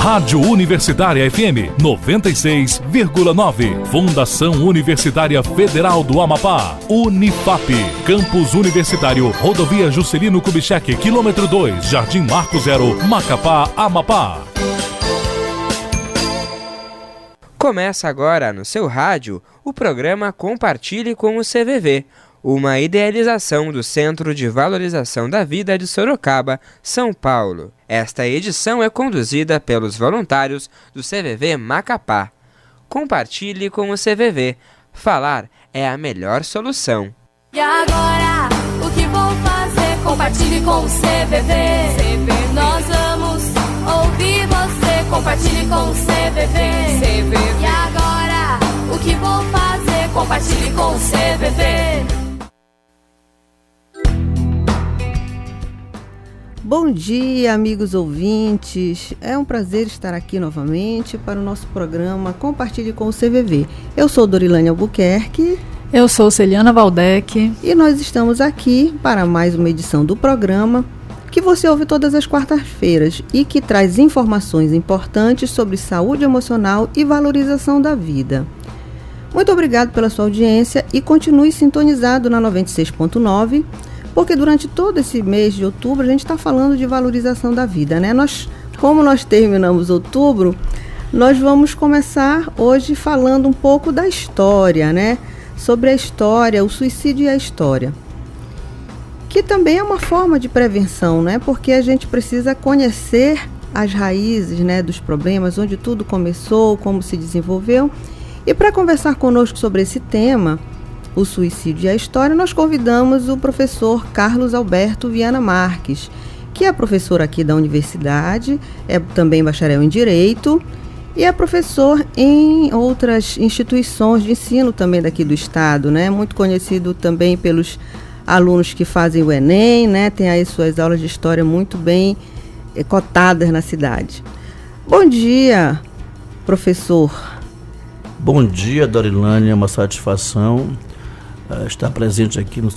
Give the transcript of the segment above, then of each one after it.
Rádio Universitária FM 96,9. Fundação Universitária Federal do Amapá. Unifap. Campus Universitário. Rodovia Juscelino Kubitschek, quilômetro 2, Jardim Marco Zero, Macapá, Amapá. Começa agora no seu rádio o programa Compartilhe com o CVV, uma idealização do Centro de Valorização da Vida de Sorocaba, São Paulo. Esta edição é conduzida pelos voluntários do CVV Macapá. Compartilhe com o CVV. Falar é a melhor solução. E agora, o que vou fazer? Compartilhe com o CVV. Nós vamos ouvir você. Compartilhe com o CVV. E agora, o que vou fazer? Compartilhe com o CVV. Bom dia, amigos ouvintes. É um prazer estar aqui novamente para o nosso programa Compartilhe com o CVV. Eu sou Dorilane Albuquerque. Eu sou Celiana Valdec. E nós estamos aqui para mais uma edição do programa que você ouve todas as quartas-feiras e que traz informações importantes sobre saúde emocional e valorização da vida. Muito obrigado pela sua audiência e continue sintonizado na 96.9, porque durante todo esse mês de outubro a gente está falando de valorização da vida, né? Como nós terminamos outubro, nós vamos começar hoje falando um pouco da história, né? Sobre a história, o suicídio e a história. Que também é uma forma de prevenção, né? Porque a gente precisa conhecer as raízes, né, dos problemas, onde tudo começou, como se desenvolveu. E para conversar conosco sobre esse tema, o suicídio e a história, nós convidamos o professor Carlos Alberto Viana Marques, que é professor aqui da universidade, é também bacharel em Direito e é professor em outras instituições de ensino também daqui do estado, né? Muito conhecido também pelos alunos que fazem o Enem, né? Tem aí suas aulas de história muito bem cotadas na cidade. Bom dia, professor. Bom dia, Dorilane, é uma satisfação estar presente aqui no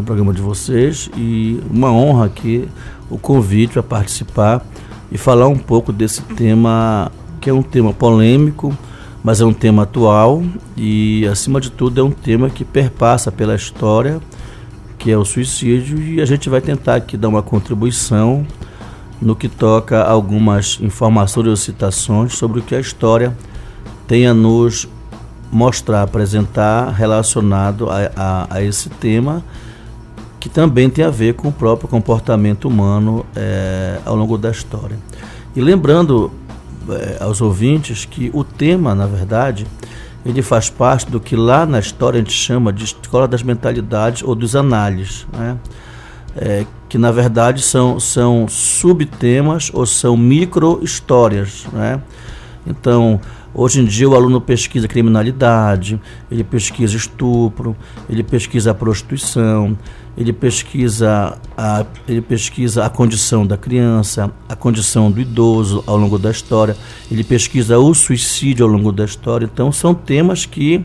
programa de vocês e uma honra aqui o convite para participar e falar um pouco desse tema, que é um tema polêmico, mas é um tema atual e, acima de tudo, é um tema que perpassa pela história, que é o suicídio, e a gente vai tentar aqui dar uma contribuição no que toca a algumas informações ou citações sobre o que a história tem a nos mostrar, apresentar relacionado a esse tema, que também tem a ver com o próprio comportamento humano ao longo da história. E lembrando aos ouvintes que o tema, na verdade, ele faz parte do que lá na história a gente chama de escola das mentalidades ou dos análises, né? Que na verdade são subtemas ou são micro-histórias, né? Então, hoje em dia o aluno pesquisa criminalidade, ele pesquisa estupro, ele pesquisa a prostituição, ele pesquisa a condição da criança, a condição do idoso ao longo da história, ele pesquisa o suicídio ao longo da história. Então são temas que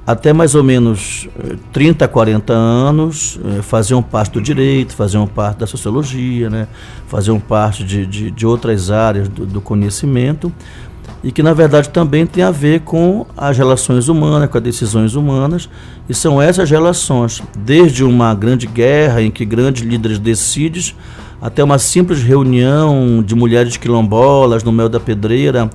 até mais ou menos 30, 40 anos faziam parte do direito, faziam parte da sociologia, né? Faziam parte de outras áreas do conhecimento, e que na verdade também tem a ver com as relações humanas, com as decisões humanas, e são essas relações, desde uma grande guerra em que grandes líderes decidem, até uma simples reunião de mulheres quilombolas no Mel da Pedreira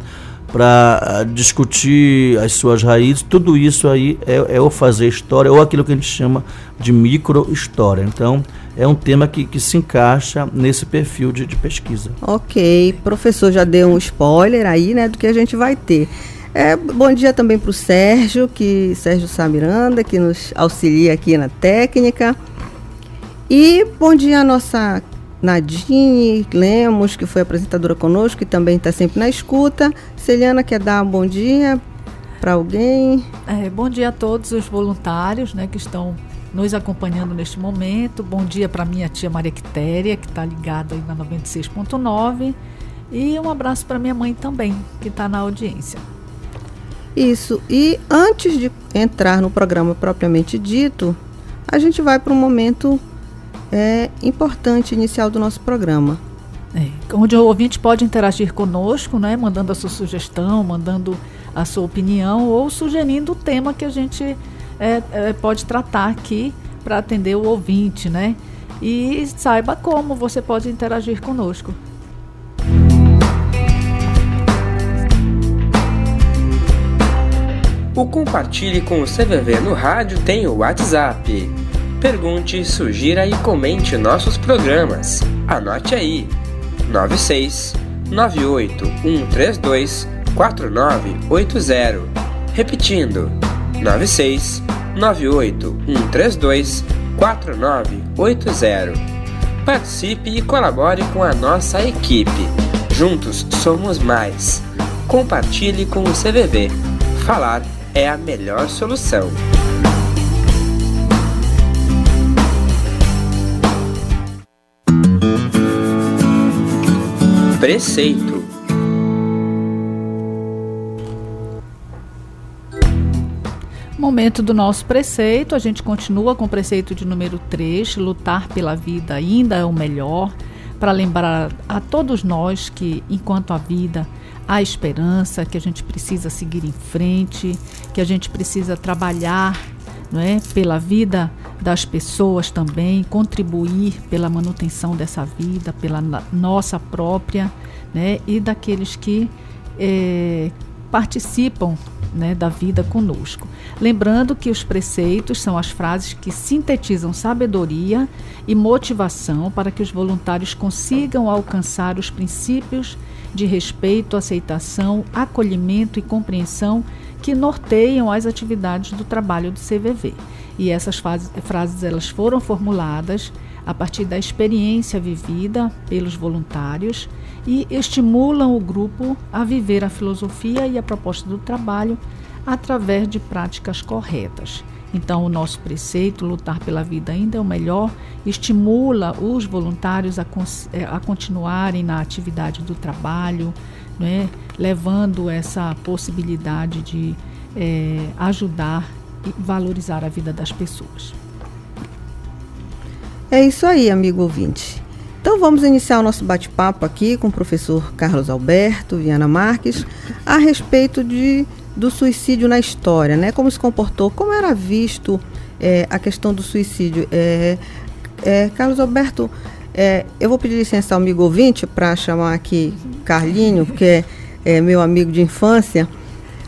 para discutir as suas raízes. Tudo isso aí é o fazer história, ou aquilo que a gente chama de micro-história. Então, é um tema que se encaixa nesse perfil de pesquisa. Ok, professor já deu um spoiler aí, né, do que a gente vai ter. Bom dia também para o Sérgio Sá Miranda, que nos auxilia aqui na técnica. E bom dia a nossa Nadine Lemos, que foi apresentadora conosco e também está sempre na escuta. Celiana, quer dar um bom dia para alguém? Bom dia a todos os voluntários, né, que estão nos acompanhando neste momento. Bom dia para minha tia Maria Quitéria, que está ligada aí na 96.9. E um abraço para minha mãe também, que está na audiência. Isso. E antes de entrar no programa propriamente dito, a gente vai para um momento importante inicial do nosso programa. Onde o ouvinte pode interagir conosco, né, mandando a sua sugestão, mandando a sua opinião ou sugerindo o tema que a gente pode tratar aqui para atender o ouvinte, né? E saiba como você pode interagir conosco. O Compartilhe com o CVV no rádio tem o WhatsApp. Pergunte, sugira e comente nossos programas. Anote aí: 96 98 132 4980. Repetindo: 96 98 132 4980. Participe e colabore com a nossa equipe. Juntos somos mais. Compartilhe com o CVV. Falar é a melhor solução. Preceito. Momento do nosso preceito, a gente continua com o preceito de número 3, lutar pela vida ainda é o melhor, para lembrar a todos nós que, enquanto a vida, há esperança, que a gente precisa seguir em frente, que a gente precisa trabalhar, não é, pela vida das pessoas também, contribuir pela manutenção dessa vida, pela nossa própria, né, e daqueles que participam, né, da vida conosco. Lembrando que os preceitos são as frases que sintetizam sabedoria e motivação para que os voluntários consigam alcançar os princípios de respeito, aceitação, acolhimento e compreensão que norteiam as atividades do trabalho do CVV. E essas frases elas foram formuladas a partir da experiência vivida pelos voluntários e estimulam o grupo a viver a filosofia e a proposta do trabalho através de práticas corretas. Então, o nosso preceito, lutar pela vida ainda é o melhor, estimula os voluntários a continuarem na atividade do trabalho, né, levando essa possibilidade de ajudar e valorizar a vida das pessoas. É isso aí, amigo ouvinte. Então vamos iniciar o nosso bate-papo aqui com o professor Carlos Alberto Viana Marques a respeito do suicídio na história, né? Como se comportou, como era visto a questão do suicídio. Carlos Alberto, eu vou pedir licença ao amigo ouvinte para chamar aqui Carlinho, porque é meu amigo de infância.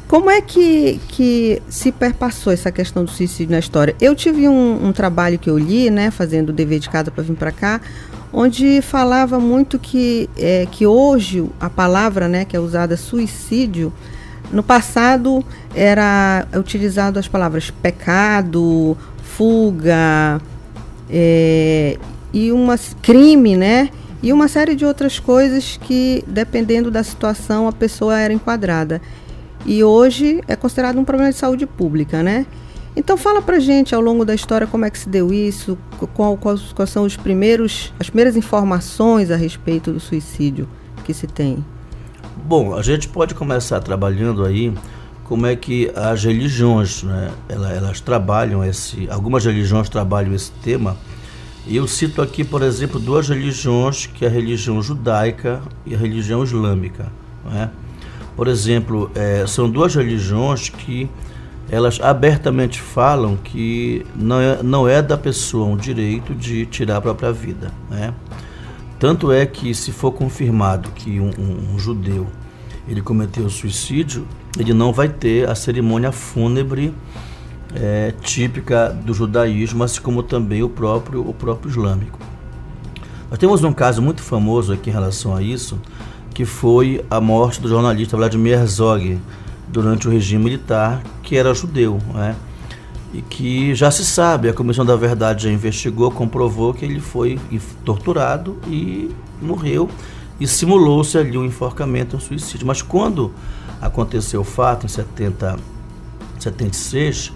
Como é que se perpassou essa questão do suicídio na história? Eu tive um trabalho que eu li, né, fazendo o dever de casa para vir para cá, onde falava muito que hoje a palavra, né, que é usada suicídio, no passado era utilizado as palavras pecado, fuga, e crime, né, e uma série de outras coisas que, dependendo da situação, a pessoa era enquadrada. E hoje é considerado um problema de saúde pública, né? Então fala pra gente ao longo da história como é que se deu isso, quais são as primeiras informações a respeito do suicídio que se tem. Bom, a gente pode começar trabalhando aí como é que as religiões, né, elas trabalham algumas religiões trabalham esse tema. E eu cito aqui, por exemplo, duas religiões, que é a religião judaica e a religião islâmica, não é? Por exemplo, são duas religiões que elas abertamente falam que não é da pessoa um direito de tirar a própria vida, né? Tanto é que, se for confirmado que um judeu ele cometeu suicídio, ele não vai ter a cerimônia fúnebre típica do judaísmo, assim como também o próprio islâmico. Nós temos um caso muito famoso aqui em relação a isso, que foi a morte do jornalista Vladimir Herzog durante o regime militar, que era judeu, né? E que já se sabe, a Comissão da Verdade já investigou, comprovou que ele foi torturado e morreu, e simulou-se ali um enforcamento, um suicídio. Mas quando aconteceu o fato, em 76,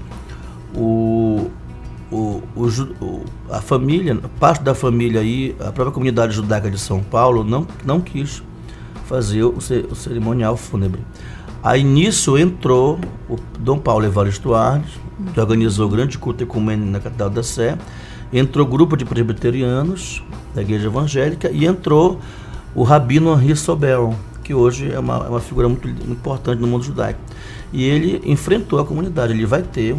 a família, parte da família e a própria comunidade judaica de São Paulo não quis fazer o cerimonial fúnebre. Aí nisso entrou o Dom Paulo Evaristo Arnes, que organizou o grande culto ecumênico na Catedral da Sé, entrou o grupo de presbiterianos da Igreja Evangélica e entrou o Rabino Henri Sobel, que hoje é uma figura muito importante no mundo judaico. E ele enfrentou a comunidade. Ele vai ter,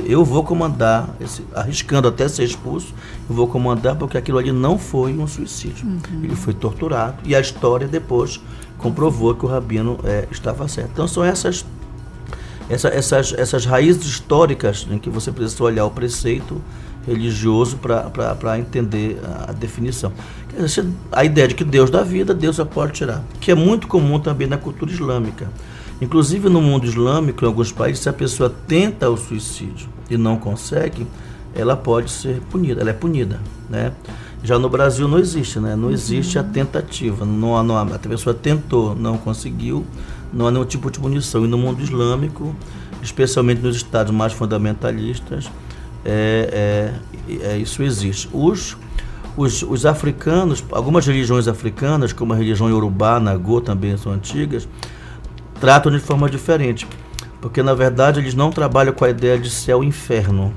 eu vou comandar, arriscando até ser expulso, eu vou comandar, porque aquilo ali não foi um suicídio. Ele foi torturado, e a história depois comprovou que o Rabino estava certo. Então são essas raízes históricas em que você precisa olhar o preceito religioso para entender a definição. A ideia de que Deus dá vida, Deus já pode tirar, que é muito comum também na cultura islâmica. Inclusive no mundo islâmico, em alguns países, se a pessoa tenta o suicídio e não consegue, ela pode ser punida, ela é punida, né? Já no Brasil não existe, né? Não existe a tentativa, a pessoa tentou, não conseguiu, não há nenhum tipo de punição. E no mundo islâmico, especialmente nos estados mais fundamentalistas, isso existe. Os africanos, algumas religiões africanas, como a religião Yorubá, Nagô, também são antigas, tratam de forma diferente, porque na verdade eles não trabalham com a ideia de céu e inferno.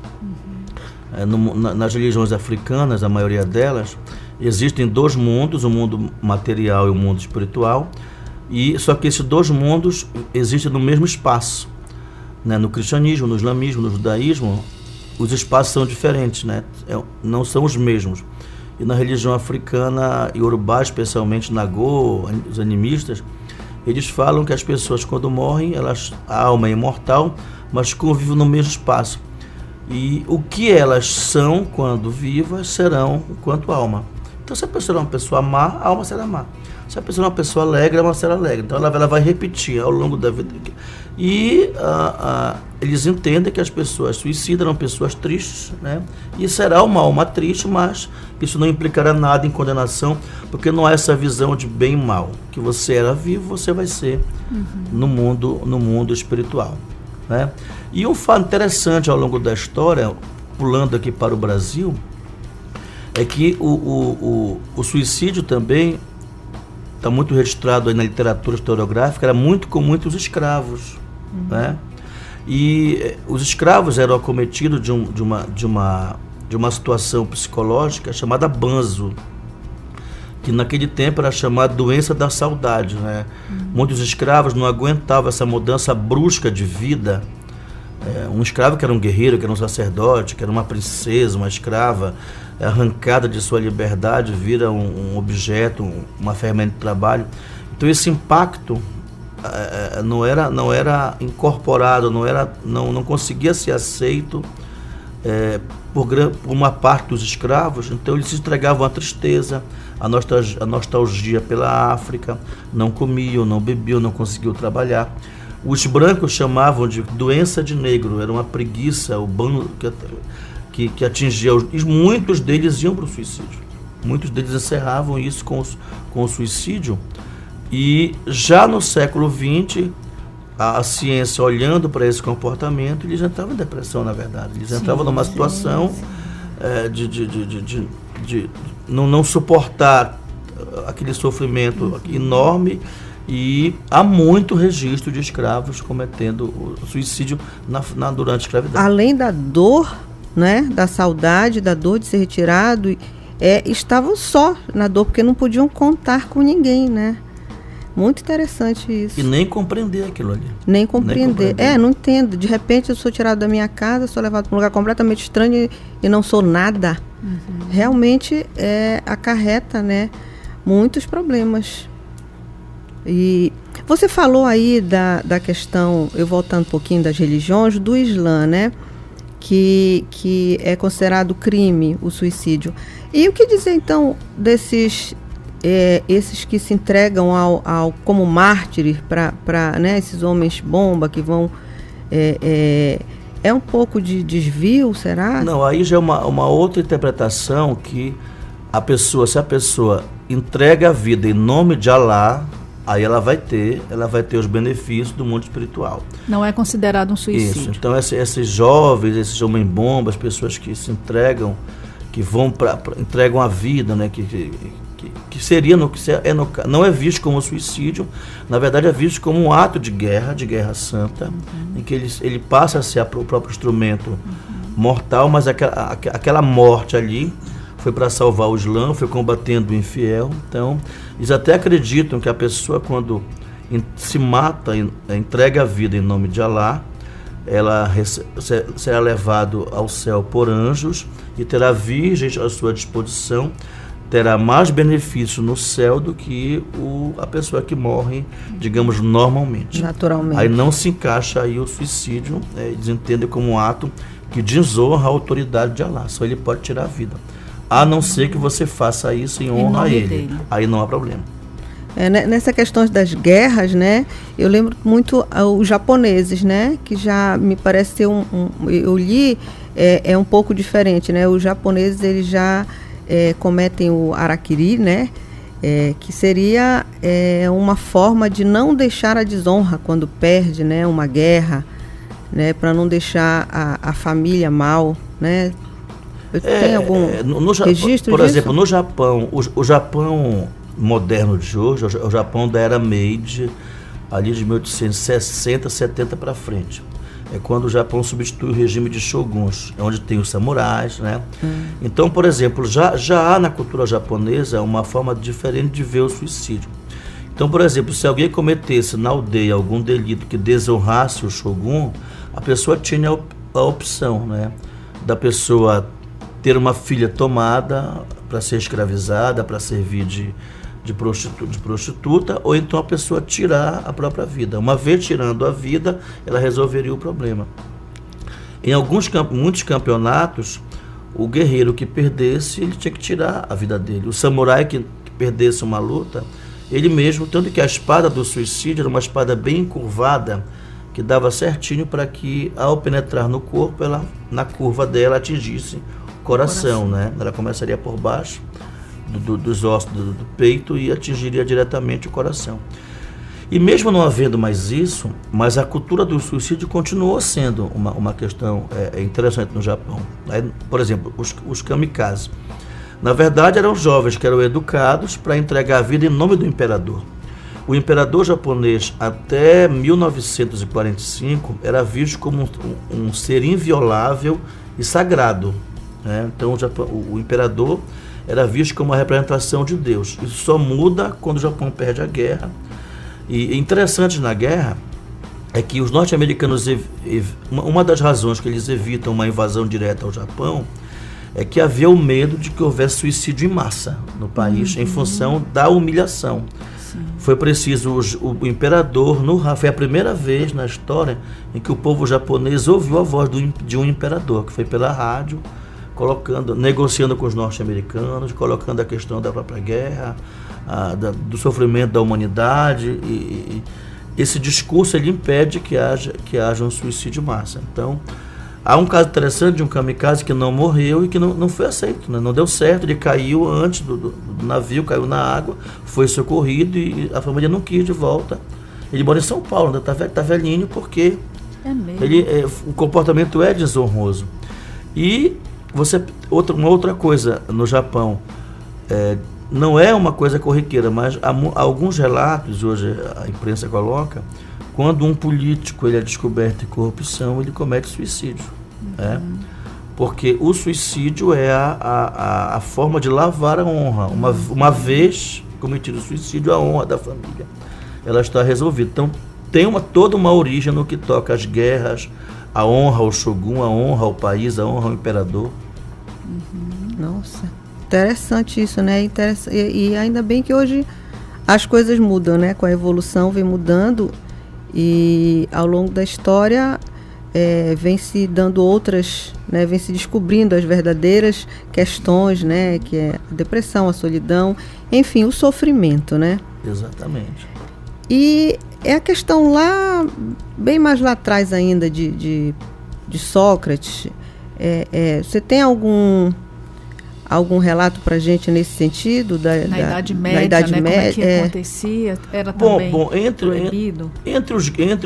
Nas religiões africanas, a maioria delas, existem dois mundos, o mundo material e o mundo espiritual, só que esses dois mundos existem no mesmo espaço, né? No cristianismo, no islamismo, no judaísmo, os espaços são diferentes, né? Não são os mesmos. E na religião africana, Yorubá, especialmente Nagô, os animistas, eles falam que as pessoas, quando morrem, a alma é imortal, mas convivem no mesmo espaço. E o que elas são, quando vivas, serão enquanto alma. Então, se a pessoa é uma pessoa má, a alma será má. Se a pessoa é uma pessoa alegre, a alma será alegre. Então, ela vai repetir ao longo da vida. E eles entendem que as pessoas suicidas eram pessoas tristes, né? E será uma alma triste, mas isso não implicará nada em condenação, porque não há essa visão de bem e mal. Que você era vivo, você vai ser no mundo espiritual, né? E um fato interessante ao longo da história, pulando aqui para o Brasil, é que o suicídio também está muito registrado aí na literatura historiográfica, era muito comum entre os escravos, né? E os escravos eram acometidos de uma situação psicológica chamada banzo, que naquele tempo era chamada doença da saudade, né? Muitos escravos não aguentavam essa mudança brusca de vida. Um escravo que era um guerreiro, que era um sacerdote, que era uma princesa, uma escrava, arrancada de sua liberdade, vira um objeto, uma ferramenta de trabalho. Então esse impacto não era incorporado, não conseguia ser aceito por uma parte dos escravos. Então eles se entregavam à tristeza, à nostalgia pela África, não comiam, não bebiam, não conseguiam trabalhar. Os brancos chamavam de doença de negro, era uma preguiça, o bando que atingia e muitos deles iam para o suicídio. Muitos deles encerravam isso com o suicídio. E já no século XX, a ciência, olhando para esse comportamento, eles entravam em depressão, na verdade. Eles entravam numa situação de não suportar aquele sofrimento enorme. E há muito registro de escravos cometendo o suicídio durante a escravidão. Além da dor, né, da saudade, da dor de ser retirado, estavam só na dor, porque não podiam contar com ninguém, né? Muito interessante isso. E nem compreender aquilo ali. Nem compreender. Não entendo. De repente eu sou tirado da minha casa, sou levado para um lugar completamente estranho e não sou nada. Realmente acarreta, né, muitos problemas. E você falou aí da questão, eu voltando um pouquinho das religiões, do Islã, né? Que é considerado crime o suicídio. E o que dizer então desses esses que se entregam como mártires para né, esses homens bomba que vão... É um pouco de desvio, será? Não, aí já é uma outra interpretação que se a pessoa entrega a vida em nome de Alá, aí ela vai ter os benefícios do mundo espiritual. Não é considerado um suicídio. Isso. Então esses jovens, esses homem-bomba, as pessoas que se entregam, que vão entregam a vida, né, que seria não é visto como suicídio, na verdade é visto como um ato de guerra santa, em que ele passa a ser o próprio instrumento mortal, mas aquela morte ali foi para salvar o Islã, foi combatendo o infiel. Então, eles até acreditam que a pessoa, quando se mata, entrega a vida em nome de Alá, ela será levado ao céu por anjos e terá virgens à sua disposição, terá mais benefício no céu do que a pessoa que morre, digamos, normalmente. Naturalmente. Aí não se encaixa aí o suicídio, eles entendem como um ato que desonra a autoridade de Alá, só ele pode tirar a vida. A não ser que você faça isso em honra a ele. Dele. Aí não há problema. Nessa questão das guerras, né, eu lembro muito os japoneses, né, que já me parece ser eu li, é um pouco diferente, né, os japoneses eles já cometem o harakiri, né, que seria uma forma de não deixar a desonra quando perde, né, uma guerra, né, para não deixar a família mal, né. Tem algum registro por disso? exemplo, no Japão, o Japão moderno de hoje, o Japão da era Meiji, ali de 1860, 70 para frente. É quando o Japão substitui o regime de shoguns, onde tem os samurais, né? Então, por exemplo, já há na cultura japonesa uma forma diferente de ver o suicídio. Então, por exemplo, se alguém cometesse na aldeia algum delito que desonrasse o shogun, a pessoa tinha a opção, né, da pessoa ter uma filha tomada para ser escravizada, para servir de prostituta, ou então a pessoa tirar a própria vida. Uma vez tirando a vida, ela resolveria o problema. Em muitos campeonatos, o guerreiro que perdesse, ele tinha que tirar a vida dele. O samurai que perdesse uma luta, ele mesmo, tanto que a espada do suicídio era uma espada bem encurvada, que dava certinho para que, ao penetrar no corpo, ela, na curva dela, atingisse o coração, né? Ela começaria por baixo dos ossos do peito e atingiria diretamente o coração. E mesmo não havendo mais isso, mas a cultura do suicídio continuou sendo uma questão interessante no Japão. Aí, por exemplo, os kamikazes. Na verdade, eram jovens que eram educados para entregar a vida em nome do imperador. O imperador japonês, até 1945, era visto como um ser inviolável e sagrado, né? Então, o imperador era visto como uma representação de Deus. Isso só muda quando o Japão perde a guerra. E interessante na guerra é que os norte-americanos, uma das razões que eles evitam uma invasão direta ao Japão é que havia o medo de que houvesse suicídio em massa no país, em função da humilhação. Sim. Foi preciso o imperador, foi a primeira vez na história em que o povo japonês ouviu a voz de um imperador, que foi pela rádio, negociando com os norte-americanos, colocando a questão da própria guerra, do sofrimento da humanidade, e esse discurso ele impede que haja um suicídio em massa. Então, há um caso interessante de um kamikaze que não morreu e que não foi aceito, né? Não deu certo, ele caiu antes do navio, caiu na água, foi socorrido e a família não quis de volta. Ele mora em São Paulo, né? Tá velhinho porque o comportamento é desonroso. E uma outra coisa no Japão, não é uma coisa corriqueira, mas há alguns relatos, hoje a imprensa coloca, quando um político ele é descoberto de corrupção, ele comete suicídio. Né? Porque o suicídio é a forma de lavar a honra. Uma vez cometido o suicídio, a honra da família ela está resolvida. Então tem toda uma origem no que toca às guerras, a honra ao shogun, a honra ao país, a honra ao imperador. Nossa, interessante isso, né? E ainda bem que hoje as coisas mudam, né? Com a evolução vem mudando e ao longo da história vem se dando outras, né? Vem se descobrindo as verdadeiras questões, né? Que é a depressão, a solidão, enfim, o sofrimento, né? Exatamente. E é a questão lá, bem mais lá atrás ainda de Sócrates. Você tem algum relato para a gente nesse sentido? Na Idade Média, né? Como é que acontecia? Era também proibido? Entre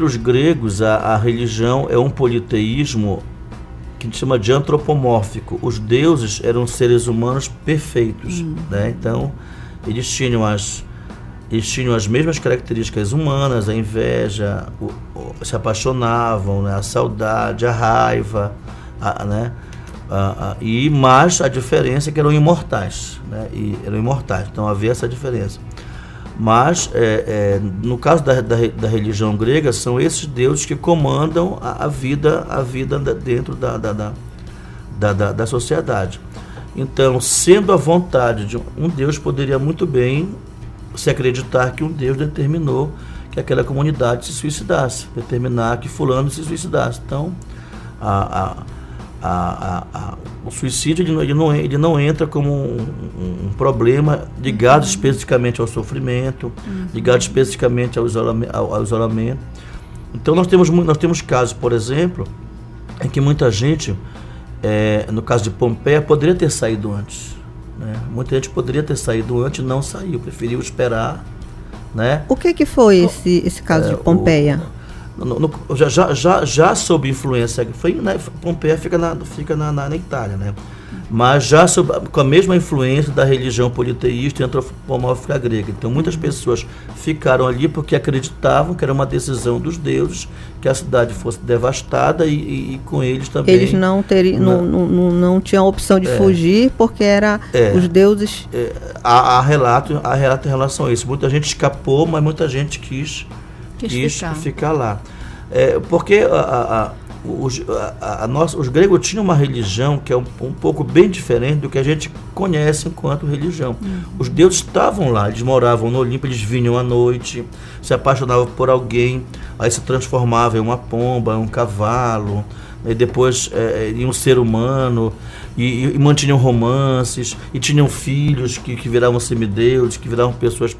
os gregos, a religião é um politeísmo que a gente chama de antropomórfico. Os deuses eram seres humanos perfeitos, né? Então, eles tinham as mesmas características humanas, a inveja, se apaixonavam, né? A saudade, a raiva, né? Mas a diferença é que eram imortais, né? Então havia essa diferença. Mas no caso da religião grega, são esses deuses que comandam a vida dentro da sociedade. Então, sendo a vontade de um Deus, poderia muito bem se acreditar que um Deus determinou que aquela comunidade se suicidasse, determinar que fulano se suicidasse. Então, o suicídio ele não entra como um problema ligado especificamente ao sofrimento, ligado especificamente ao isolamento. Então, nós temos casos, por exemplo, em que muita gente, no caso de Pompeia, poderia ter saído antes. Né? Muita gente poderia ter saído antes e não saiu, preferiu esperar. Né? O que foi esse caso de Pompeia? Já sob influência, Pompeia fica na Itália, né? Mas já com a mesma influência da religião politeísta e antropomórfica grega. Então muitas pessoas ficaram ali porque acreditavam que era uma decisão dos deuses que a cidade fosse devastada e com eles também. Eles não tinham a opção de fugir porque os deuses. Há relato em relação a isso. Muita gente escapou, mas muita gente quis ficar lá. Porque os gregos tinham uma religião que é um pouco bem diferente do que a gente conhece enquanto religião. Os deuses estavam lá, eles moravam no Olimpo, eles vinham à noite, se apaixonavam por alguém, aí se transformavam em uma pomba, um cavalo, e depois em um ser humano, e mantinham romances, e tinham filhos que viravam semideuses, que viravam pessoas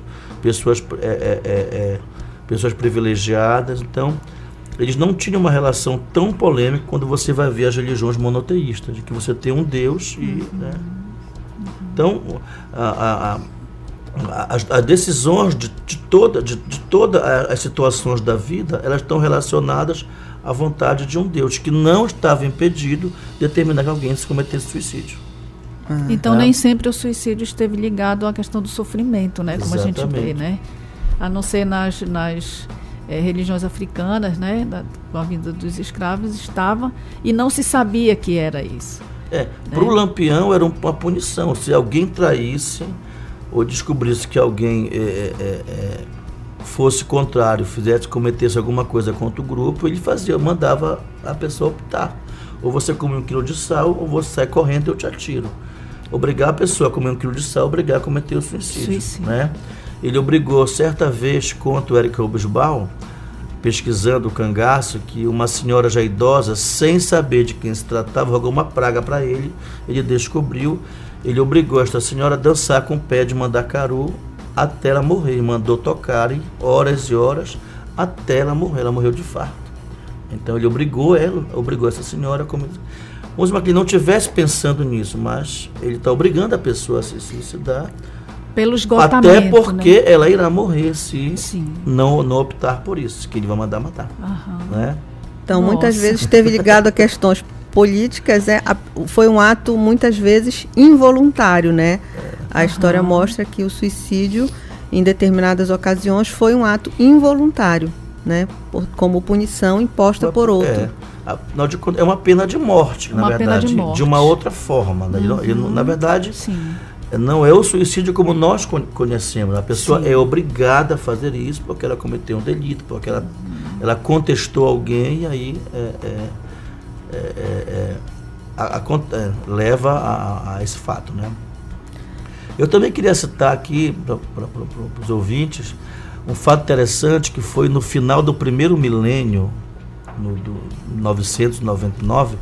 privilegiadas. Então, eles não tinham uma relação tão polêmica quando você vai ver as religiões monoteístas, de que você tem um Deus né? Então, as decisões de todas as situações da vida, elas estão relacionadas à vontade de um Deus, que não estava impedido de determinar que alguém se cometesse suicídio. Então, nem sempre o suicídio esteve ligado à questão do sofrimento, né? Como Exatamente. A gente vê, né? A não ser nas religiões africanas, né, com a vinda dos escravos, estava e não se sabia que era isso. Para o Lampião era uma punição. Se alguém traísse ou descobrisse que alguém fosse contrário, cometesse alguma coisa contra o grupo, ele mandava a pessoa optar. Ou você come 1 quilo de sal, ou você sai correndo e eu te atiro. Obrigar a pessoa a comer 1 quilo de sal, obrigar a cometer o suicídio. Né? Ele obrigou, certa vez, contra o Eric Hobsbawm, pesquisando o cangaço, que uma senhora já idosa, sem saber de quem se tratava, jogou uma praga para ele, ele descobriu, ele obrigou esta senhora a dançar com o pé de mandacaru até ela morrer, e mandou tocarem horas e horas até ela morreu de farto. Então ele obrigou essa senhora a comer. Vamos imaginar que ele não estivesse pensando nisso, mas ele está obrigando a pessoa a se suicidar, pelo esgotamento, até porque ela irá morrer se Sim. não optar por isso, que ele vai mandar matar. Né? Então, muitas vezes esteve ligado a questões políticas, foi um ato muitas vezes involuntário, né? A história mostra que o suicídio, em determinadas ocasiões, foi um ato involuntário, né? Como punição imposta por outro. É uma pena de morte, na verdade, de uma outra forma. Né? Na verdade, Sim. Não é o suicídio como nós conhecemos. A pessoa é obrigada a fazer isso porque ela cometeu um delito, porque ela contestou alguém e aí leva a esse fato. Né? Eu também queria citar aqui para os ouvintes um fato interessante que foi no final do primeiro milênio, do 999,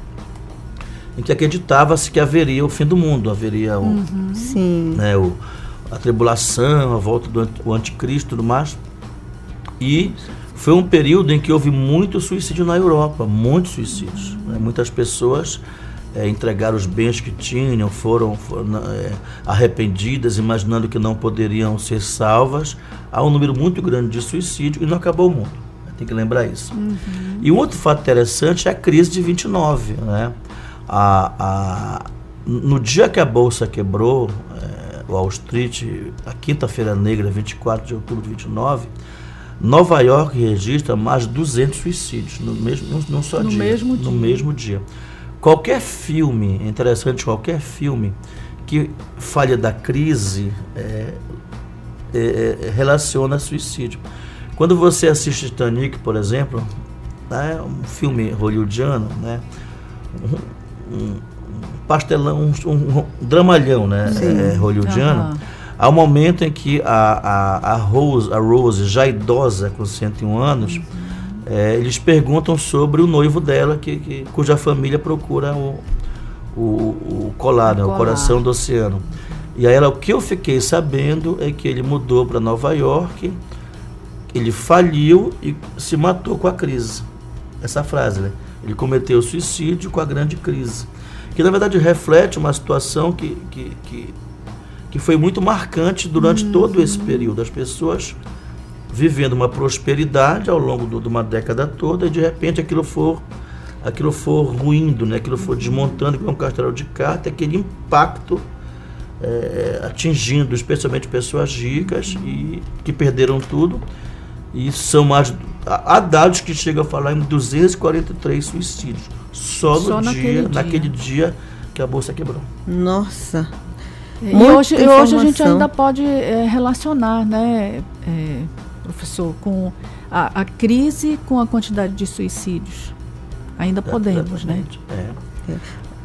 em que acreditava-se que haveria o fim do mundo, haveria a tribulação, a volta do anticristo e tudo mais. E foi um período em que houve muito suicídio na Europa, muitos suicídios. Né? Muitas pessoas entregaram os bens que tinham, foram arrependidas, imaginando que não poderiam ser salvas. Há um número muito grande de suicídio e não acabou o mundo. Tem que lembrar isso. E um outro fato interessante é a crise de 29, né? No dia que a Bolsa quebrou, o Wall Street, a quinta-feira negra, 24 de outubro de 29, Nova York registra mais de 200 suicídios num só dia. No mesmo dia. qualquer filme, é interessante, qualquer filme que fale da crise relaciona a suicídio. Quando você assiste Titanic, por exemplo, né, um filme hollywoodiano, né, um pastelão, um dramalhão, né, hollywoodiano, há um momento em que a Rose, já idosa, com 101 anos, eles perguntam sobre o noivo dela, cuja família procura o colar, né, o coração do oceano. E aí o que eu fiquei sabendo é que ele mudou para Nova York, ele faliu e se matou com a crise. Essa frase, né? Ele cometeu suicídio com a grande crise. Que na verdade reflete uma situação que foi muito marcante durante todo esse período. As pessoas vivendo uma prosperidade ao longo de uma década toda, e de repente aquilo for ruindo, né? Aquilo for desmontando como um castelo de carta, aquele impacto atingindo especialmente pessoas ricas e que perderam tudo. E são mais. Há dados que chegam a falar em 243 suicídios só naquele dia que a bolsa quebrou. Nossa! E hoje a gente ainda pode relacionar, né, professor, com a crise com a quantidade de suicídios. Ainda podemos, né?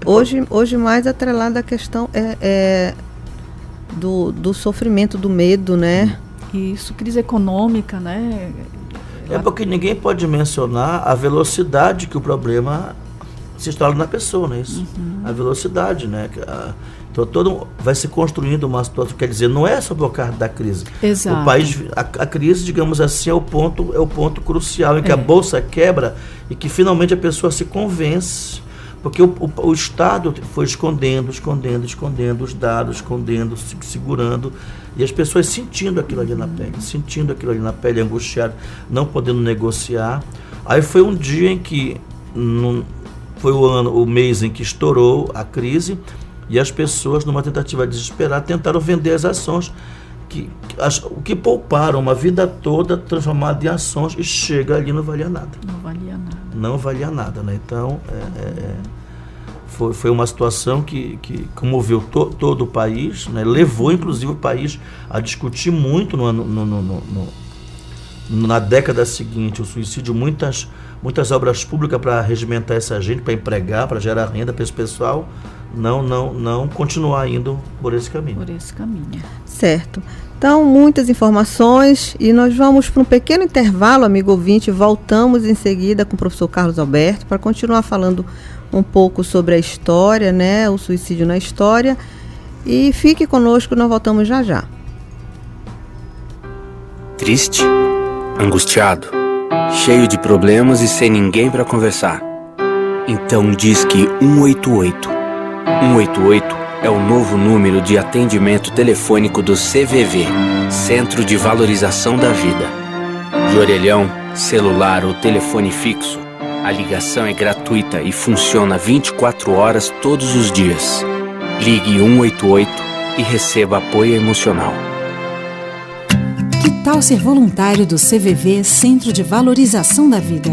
Hoje mais atrelada a questão do sofrimento, do medo, né? Isso, crise econômica, né? Porque ninguém pode mencionar a velocidade que o problema se instala na pessoa, não é isso? A velocidade, né? Então vai se construindo uma situação, quer dizer, não é só por causa da crise. Exato. O país, a crise, digamos assim, é o ponto crucial em que a bolsa quebra e que finalmente a pessoa se convence, porque o Estado foi escondendo os dados, segurando, e as pessoas sentindo aquilo ali na pele, angustiado, não podendo negociar. Aí foi um dia em que foi o mês em que estourou a crise, e as pessoas, numa tentativa desesperada, tentaram vender as ações, o que pouparam uma vida toda transformada em ações, e chega ali não valia nada. Não valia nada, né? Então, foi uma situação que comoveu todo o país, né? Levou, inclusive, o país a discutir muito na década seguinte o suicídio, muitas obras públicas para regimentar essa gente, para empregar, para gerar renda para esse pessoal, não continuar indo por esse caminho. Certo. Então, muitas informações, e nós vamos para um pequeno intervalo, amigo ouvinte. Voltamos em seguida com o professor Carlos Alberto para continuar falando um pouco sobre a história, né? O suicídio na história. E fique conosco, nós voltamos já já. Triste? Angustiado? Cheio de problemas e sem ninguém para conversar? Então disque 188. 188 é o novo número de atendimento telefônico do CVV, Centro de Valorização da Vida. De orelhão, celular ou telefone fixo, a ligação é gratuita e funciona 24 horas todos os dias. Ligue 188 e receba apoio emocional. Que tal ser voluntário do CVV, Centro de Valorização da Vida?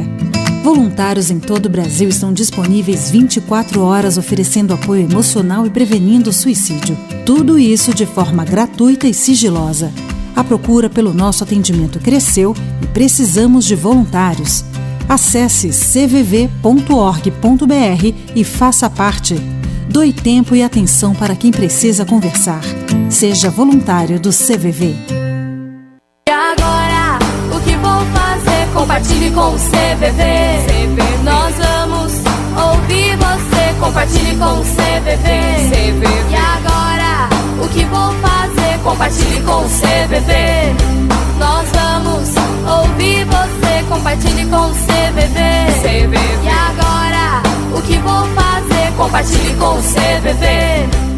Voluntários em todo o Brasil estão disponíveis 24 horas oferecendo apoio emocional e prevenindo o suicídio. Tudo isso de forma gratuita e sigilosa. A procura pelo nosso atendimento cresceu e precisamos de voluntários. Acesse cvv.org.br e faça parte. Doe tempo e atenção para quem precisa conversar. Seja voluntário do CVV. E agora, o que vou fazer? Compartilhe com o CVV. Nós vamos ouvir você. Compartilhe com o CVV. E agora, o que vou fazer? Compartilhe com o CVV. Nós vamos ouvir você. Compartilhe com o CVV. E agora, o que vou fazer? Compartilhe com o CVV.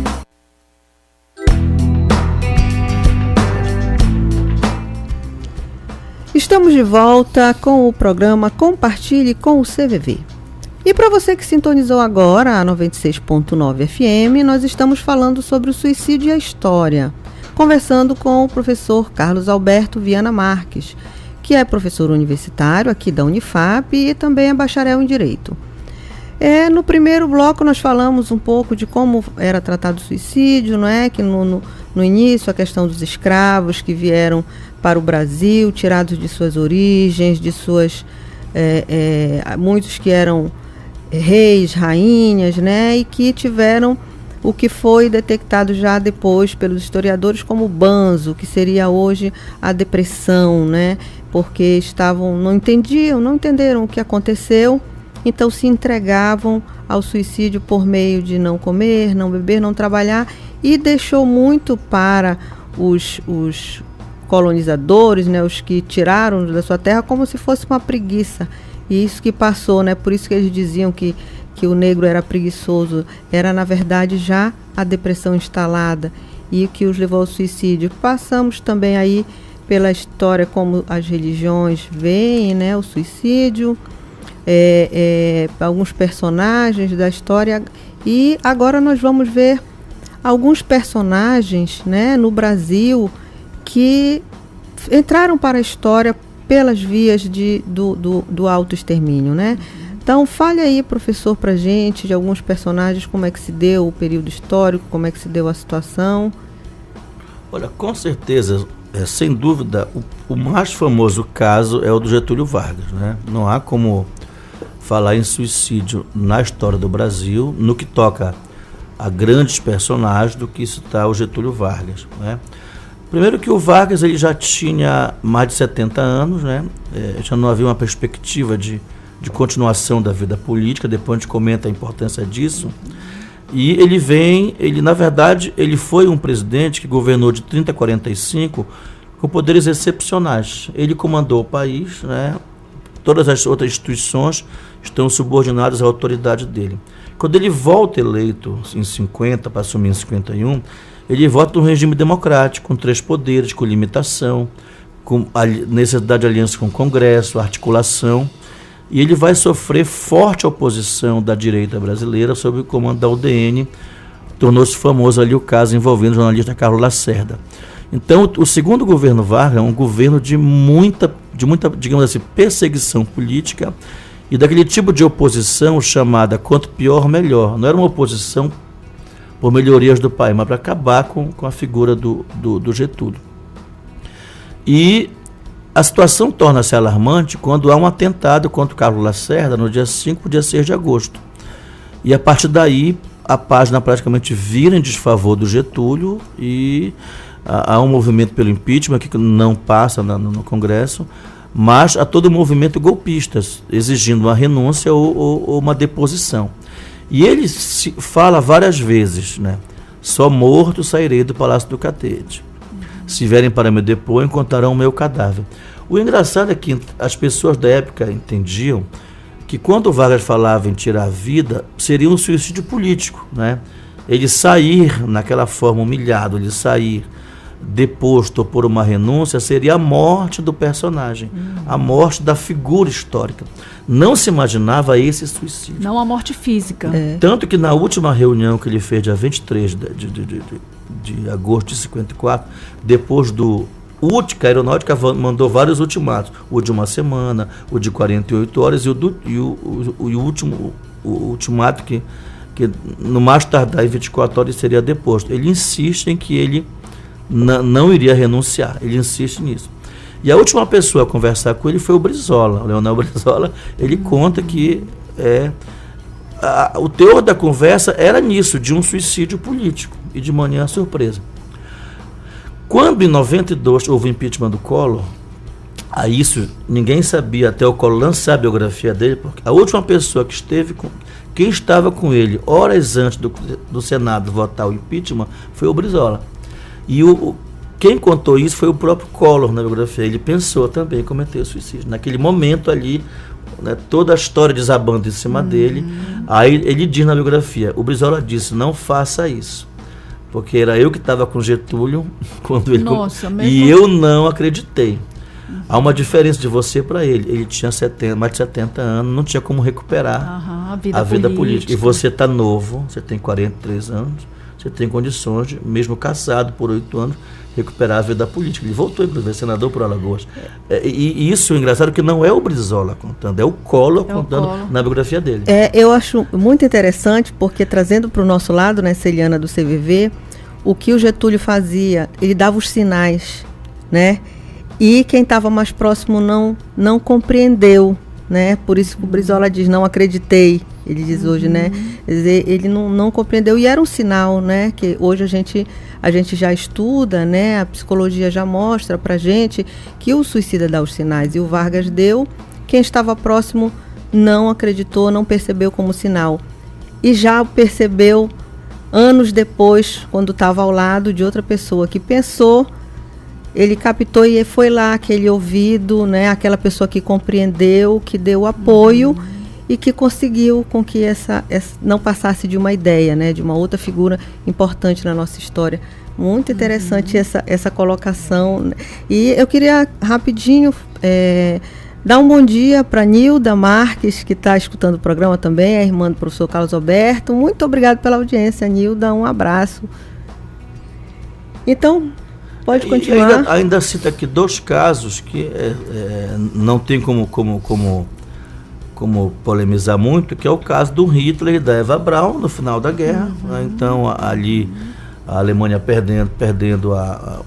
Estamos de volta com o programa Compartilhe com o CVV. E para você que sintonizou agora a 96.9 FM, nós estamos falando sobre o suicídio e a história, conversando com o professor Carlos Alberto Viana Marques, que é professor universitário aqui da Unifap e também é bacharel em Direito. No primeiro bloco nós falamos um pouco de como era tratado o suicídio, não é? Que no início a questão dos escravos que vieram para o Brasil, tirados de suas origens, de suas muitos que eram reis, rainhas, né? E que tiveram o que foi detectado já depois pelos historiadores como banzo, que seria hoje a depressão, né? Porque não entenderam o que aconteceu, então se entregavam ao suicídio por meio de não comer, não beber, não trabalhar, e deixou muito para os colonizadores, né, os que tiraram da sua terra, como se fosse uma preguiça. E isso que passou, né? Por isso que eles diziam que o negro era preguiçoso, era na verdade já a depressão instalada e o que os levou ao suicídio. Passamos também aí pela história como as religiões veem, né, o suicídio, alguns personagens da história, e agora nós vamos ver alguns personagens, né, no Brasil que entraram para a história pelas vias do autoextermínio, né? Então, fale aí, professor, para a gente de alguns personagens, como é que se deu o período histórico, como é que se deu a situação. Olha, com certeza, sem dúvida, o mais famoso caso é o do Getúlio Vargas, né? Não há como falar em suicídio na história do Brasil, no que toca a grandes personagens, do que citar o Getúlio Vargas, né? Primeiro que o Vargas ele já tinha mais de 70 anos, né? Já não havia uma perspectiva de continuação da vida política, depois a gente comenta a importância disso. E ele na verdade, ele foi um presidente que governou de 30 a 45 com poderes excepcionais. Ele comandou o país, né? Todas as outras instituições estão subordinadas à autoridade dele. Quando ele volta eleito em 50, para assumir em 51, ele vota num regime democrático, com 3 poderes, com limitação, com a necessidade de aliança com o Congresso, articulação, e ele vai sofrer forte oposição da direita brasileira sob o comando da UDN. Tornou-se famoso ali o caso envolvendo o jornalista Carlos Lacerda. Então, o segundo governo Vargas é um governo de muita, digamos assim, perseguição política e daquele tipo de oposição chamada quanto pior, melhor. Não era uma oposição por melhorias do país, mas para acabar com a figura do Getúlio. E a situação torna-se alarmante quando há um atentado contra o Carlos Lacerda no dia 5 e dia 6 de agosto. E a partir daí, a página praticamente vira em desfavor do Getúlio e há um movimento pelo impeachment que não passa no Congresso, mas há todo um movimento golpista, exigindo uma renúncia ou uma deposição. E ele fala várias vezes, né? Só morto sairei do Palácio do Catete. Se vierem para me depor, encontrarão o meu cadáver. O engraçado é que as pessoas da época entendiam que quando o Vargas falava em tirar a vida, seria um suicídio político, né? Ele sair naquela forma humilhado, ele sair deposto ou por uma renúncia, seria a morte do personagem, a morte da figura histórica. Não se imaginava esse suicídio. Não a morte física. Tanto que na última reunião que ele fez, dia 23 de agosto de 54, depois do a aeronáutica mandou vários ultimatos, o de uma semana, o de 48 horas e o ultimato que no mais tardar em 24 horas seria deposto. Ele insiste em que ele não iria renunciar, ele insiste nisso. E a última pessoa a conversar com ele foi o Brizola, o Leonel Brizola. Ele conta que o teor da conversa era nisso, de um suicídio político, e de manhã surpresa. Quando em 92 houve o impeachment do Collor, isso ninguém sabia até o Collor lançar a biografia dele, porque a última pessoa quem estava com ele horas antes do Senado votar o impeachment foi o Brizola. E quem contou isso foi o próprio Collor na biografia. Ele pensou também em cometer suicídio. Naquele momento ali, né, toda a história desabando em cima dele. Aí ele diz na biografia, o Brizola disse, não faça isso. Porque era eu que estava com Getúlio quando ele... E eu não acreditei. Há uma diferença de você para ele. Ele tinha mais de 70 anos, não tinha como recuperar a vida política. E você está novo, você tem 43 anos, você tem condições, mesmo casado por 8 anos, recuperar a vida política. Ele voltou, inclusive, senador por Alagoas. E isso é engraçado, que não é o Brizola contando, é o Collor contando na biografia dele. Eu acho muito interessante, porque trazendo para o nosso lado, né, Celiana, do CVV, o que o Getúlio fazia, ele dava os sinais, né? E quem estava mais próximo não compreendeu, né? Por isso que o Brizola diz, não acreditei, ele diz hoje, né? Quer dizer, ele não compreendeu, e era um sinal, né? Que hoje a gente já estuda, né? A psicologia já mostra pra gente que o suicida dá os sinais, e o Vargas deu, quem estava próximo não acreditou, não percebeu como sinal. E já percebeu anos depois, quando estava ao lado de outra pessoa que pensou, ele captou e foi lá aquele ouvido, né? Aquela pessoa que compreendeu, que deu apoio e que conseguiu com que essa não passasse de uma ideia, né? De uma outra figura importante na nossa história. Muito interessante essa colocação. E eu queria rapidinho dar um bom dia para Nilda Marques, que está escutando o programa também, a irmã do professor Carlos Alberto. Muito obrigado pela audiência, Nilda. Um abraço. Então, pode continuar. Ainda cito aqui 2 casos que não tem como polemizar muito, que é o caso do Hitler e da Eva Braun no final da guerra. Né? Então, ali a Alemanha perdendo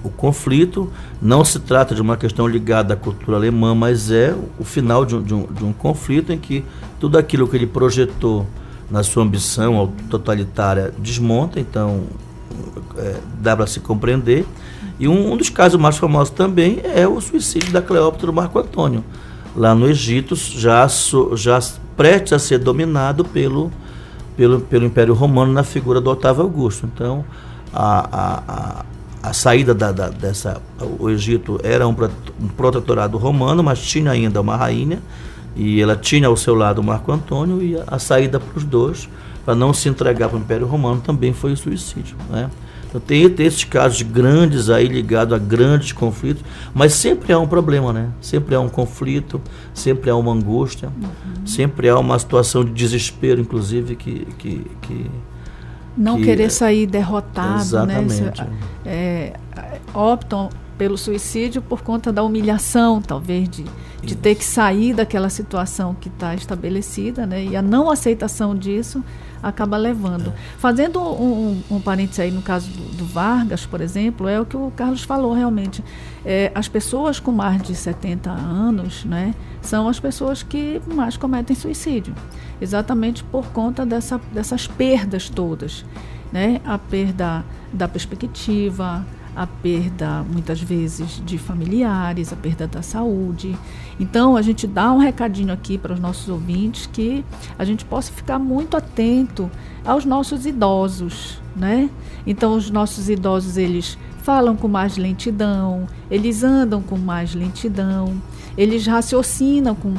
o conflito. Não se trata de uma questão ligada à cultura alemã, mas é o final de um conflito em que tudo aquilo que ele projetou na sua ambição totalitária desmonta. Então, dá para se compreender. E um dos casos mais famosos também é o suicídio da Cleópatra do Marco Antônio, lá no Egito, já prestes a ser dominado pelo Império Romano na figura do Otávio Augusto. Então, a saída o Egito era um protetorado romano, mas tinha ainda uma rainha, e ela tinha ao seu lado o Marco Antônio, e a saída para os dois, para não se entregar para o Império Romano, também foi o suicídio, né? Então tem esses casos grandes aí ligados a grandes conflitos, mas sempre há um problema, né? Sempre há um conflito, sempre há uma angústia, sempre há uma situação de desespero, inclusive, que não querer sair derrotado, exatamente, né? Optam pelo suicídio por conta da humilhação, talvez, de ter que sair daquela situação que está estabelecida, né? E a não aceitação disso acaba levando. Fazendo um parênteses aí no caso do Vargas, por exemplo, é o que o Carlos falou realmente. As pessoas com mais de 70 anos, né, são as pessoas que mais cometem suicídio, exatamente por conta dessas perdas todas, né? A perda da perspectiva, a perda, muitas vezes, de familiares, a perda da saúde. Então, a gente dá um recadinho aqui para os nossos ouvintes, que a gente possa ficar muito atento aos nossos idosos, né? Então, os nossos idosos, eles falam com mais lentidão, eles andam com mais lentidão, eles raciocinam com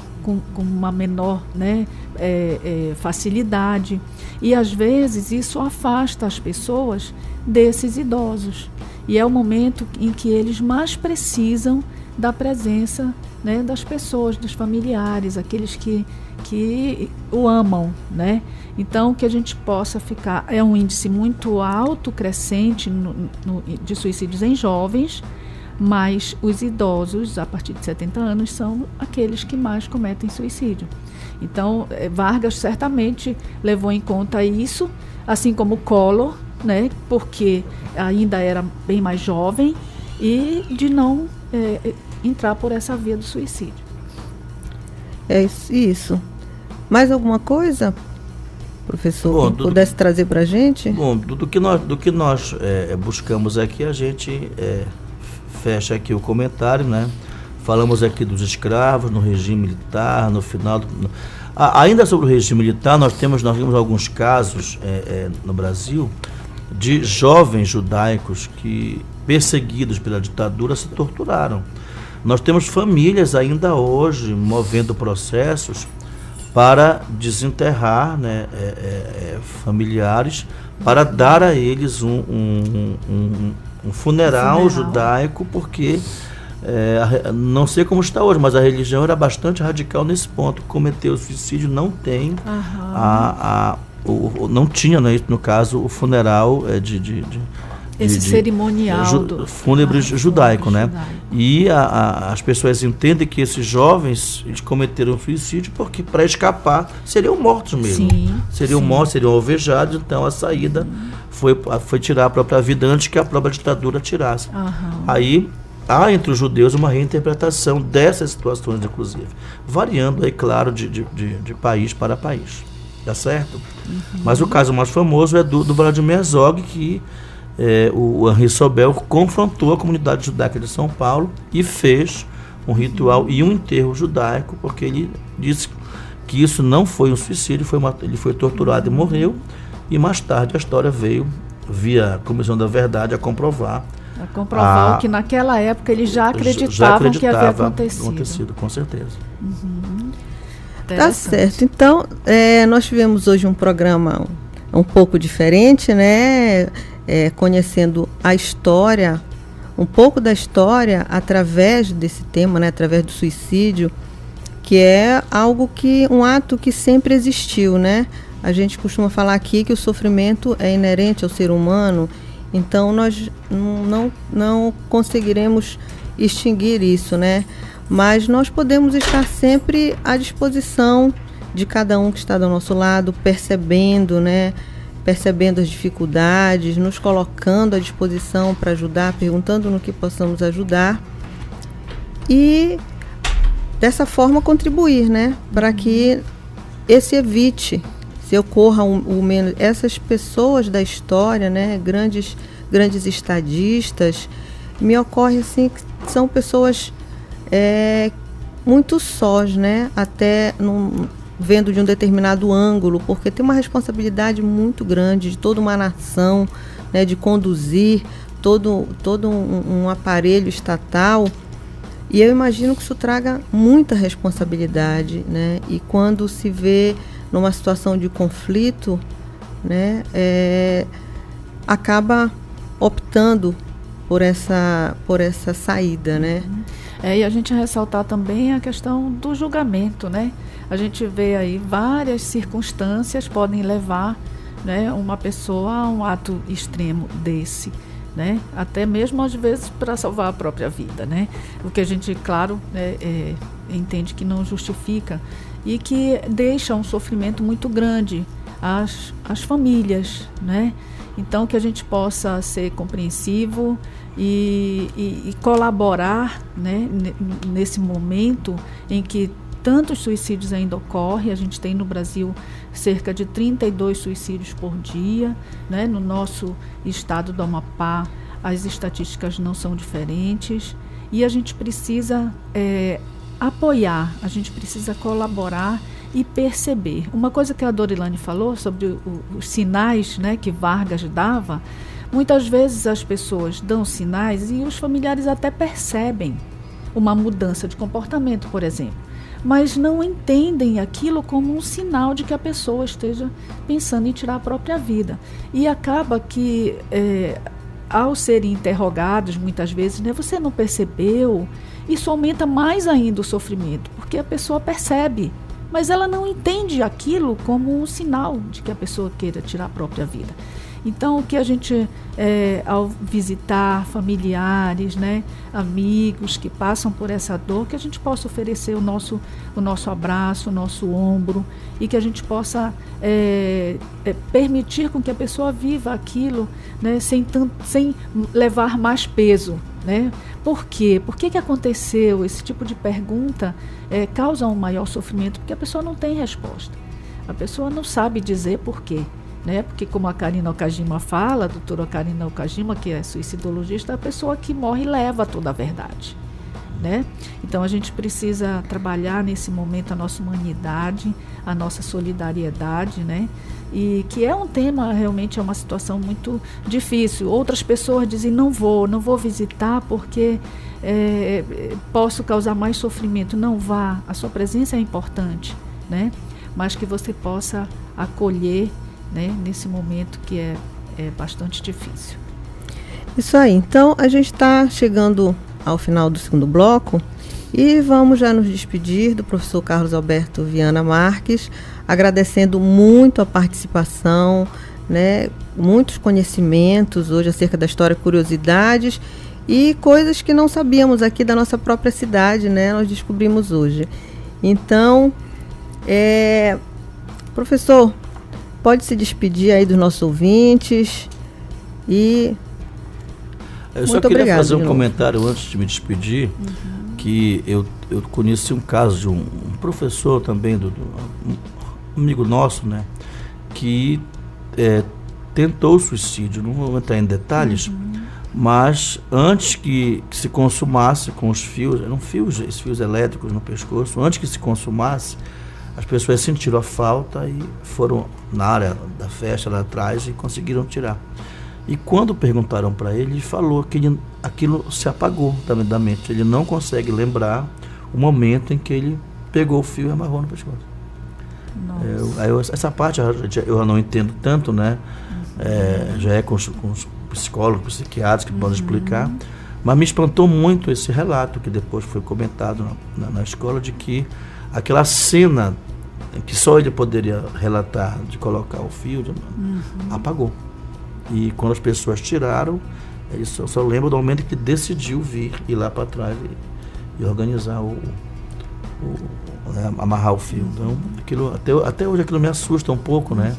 uma menor, né, facilidade. E, às vezes, isso afasta as pessoas desses idosos. E é o momento em que eles mais precisam da presença, né, das pessoas, dos familiares, aqueles que o amam, né? Então, que a gente possa ficar... É um índice muito alto, crescente de suicídios em jovens, mas os idosos, a partir de 70 anos, são aqueles que mais cometem suicídio. Então, Vargas certamente levou em conta isso, assim como Collor, né, porque ainda era bem mais jovem, e de não entrar por essa via do suicídio. É isso. Mais alguma coisa, professor, que pudesse trazer para a gente? Bom, do que nós buscamos aqui, a gente fecha aqui o comentário, né? Falamos aqui dos escravos no regime militar, no final... Ainda sobre o regime militar, nós temos alguns casos no Brasil de jovens judaicos que, perseguidos pela ditadura, se torturaram. Nós temos famílias ainda hoje movendo processos para desenterrar, né, familiares, para dar a eles um funeral judaico, porque não sei como está hoje, mas a religião era bastante radical nesse ponto. Cometer o suicídio não tem não tinha, né, no caso, o funeral esse cerimonial fúnebre judaico, né? E as pessoas entendem que esses jovens eles cometeram suicídio porque para escapar seriam mortos mesmo. Seriam mortos, seriam alvejados, então a saída foi tirar a própria vida antes que a própria ditadura tirasse. Aí há entre os judeus uma reinterpretação dessas situações, inclusive, variando aí, claro, de país para país. Tá certo? Mas o caso mais famoso é do Vladimir Herzog, que o Henri Sobel confrontou a comunidade judaica de São Paulo e fez um ritual e um enterro judaico, porque ele disse que isso não foi um suicídio, ele foi torturado e morreu, e mais tarde a história veio, via Comissão da Verdade, a comprovar o que naquela época eles já acreditavam que havia acontecido. Com certeza. Tá certo. Então, nós tivemos hoje um programa um pouco diferente, né? Conhecendo a história, um pouco da história através desse tema, né? Através do suicídio, que é um ato que sempre existiu, né? A gente costuma falar aqui que o sofrimento é inerente ao ser humano, então nós não conseguiremos extinguir isso, né? Mas nós podemos estar sempre à disposição de cada um que está do nosso lado, percebendo, né? Percebendo as dificuldades, nos colocando à disposição para ajudar, perguntando no que possamos ajudar e dessa forma contribuir, né? Para que se ocorra o menos. Essas pessoas da história, né? Grandes estadistas, me ocorre assim que são pessoas muito sós, né? Até vendo de um determinado ângulo, porque tem uma responsabilidade muito grande de toda uma nação, né, de conduzir todo um aparelho estatal, e eu imagino que isso traga muita responsabilidade, né, e quando se vê numa situação de conflito, né, acaba optando por essa saída, né. E a gente ressaltar também a questão do julgamento, né? A gente vê aí várias circunstâncias podem levar, né, uma pessoa a um ato extremo desse, né? Até mesmo às vezes para salvar a própria vida, né? O que a gente, claro, entende que não justifica e que deixa um sofrimento muito grande às famílias, né? Então que a gente possa ser compreensivo e colaborar, né, nesse momento em que tantos suicídios ainda ocorrem. A gente tem no Brasil cerca de 32 suicídios por dia, né? No nosso estado do Amapá as estatísticas não são diferentes e a gente precisa apoiar, a gente precisa colaborar e perceber. Uma coisa que a Dorilane falou sobre os sinais, né, que Vargas dava, muitas vezes as pessoas dão sinais e os familiares até percebem uma mudança de comportamento, por exemplo, mas não entendem aquilo como um sinal de que a pessoa esteja pensando em tirar a própria vida. E acaba que, ao serem interrogados muitas vezes, né, você não percebeu? Isso aumenta mais ainda o sofrimento, porque a pessoa percebe, mas ela não entende aquilo como um sinal de que a pessoa queira tirar a própria vida. Então, o que a gente, ao visitar familiares, né, amigos que passam por essa dor, que a gente possa oferecer o nosso abraço, o nosso ombro, e que a gente possa permitir com que a pessoa viva aquilo, né, sem levar mais peso. Né? Por quê? Por que aconteceu? Esse tipo de pergunta causa um maior sofrimento, porque a pessoa não tem resposta. A pessoa não sabe dizer por quê. Né? Porque como a Karina Okajima fala, a doutora Karina Okajima, que é suicidologista, a pessoa que morre leva toda a verdade. Né? Então a gente precisa trabalhar nesse momento a nossa humanidade, a nossa solidariedade, né? E que é um tema, realmente é uma situação muito difícil. Outras pessoas dizem, não vou visitar porque posso causar mais sofrimento. Não vá, a sua presença é importante, né? Mas que você possa acolher, né, nesse momento que é bastante difícil. Isso aí, então a gente está chegando ao final do segundo bloco e vamos já nos despedir do professor Carlos Alberto Viana Marques, agradecendo muito a participação, né, muitos conhecimentos hoje acerca da história, curiosidades e coisas que não sabíamos aqui da nossa própria cidade, né, nós descobrimos hoje. Então, professor, pode se despedir aí dos nossos ouvintes e... Eu só queria fazer um comentário antes de me despedir, que eu conheci um caso de um professor também, um amigo nosso, né, que tentou o suicídio. Não vou entrar em detalhes, mas antes que se consumasse com os fios, eram fios elétricos no pescoço, antes que se consumasse, as pessoas sentiram a falta e foram na área da festa lá atrás e conseguiram tirar. E quando perguntaram para ele falou que aquilo se apagou da mente. Ele não consegue lembrar o momento em que ele pegou o fio e amarrou no pescoço. Essa parte eu não entendo tanto, né? Já é com os psicólogos, psiquiatras que podem explicar. Mas me espantou muito esse relato que depois foi comentado na escola, de que aquela cena que só ele poderia relatar, de colocar o fio, apagou. E quando as pessoas tiraram, ele só lembra do momento que decidiu ir lá para trás e organizar amarrar o fio. Então, até hoje aquilo me assusta um pouco, né?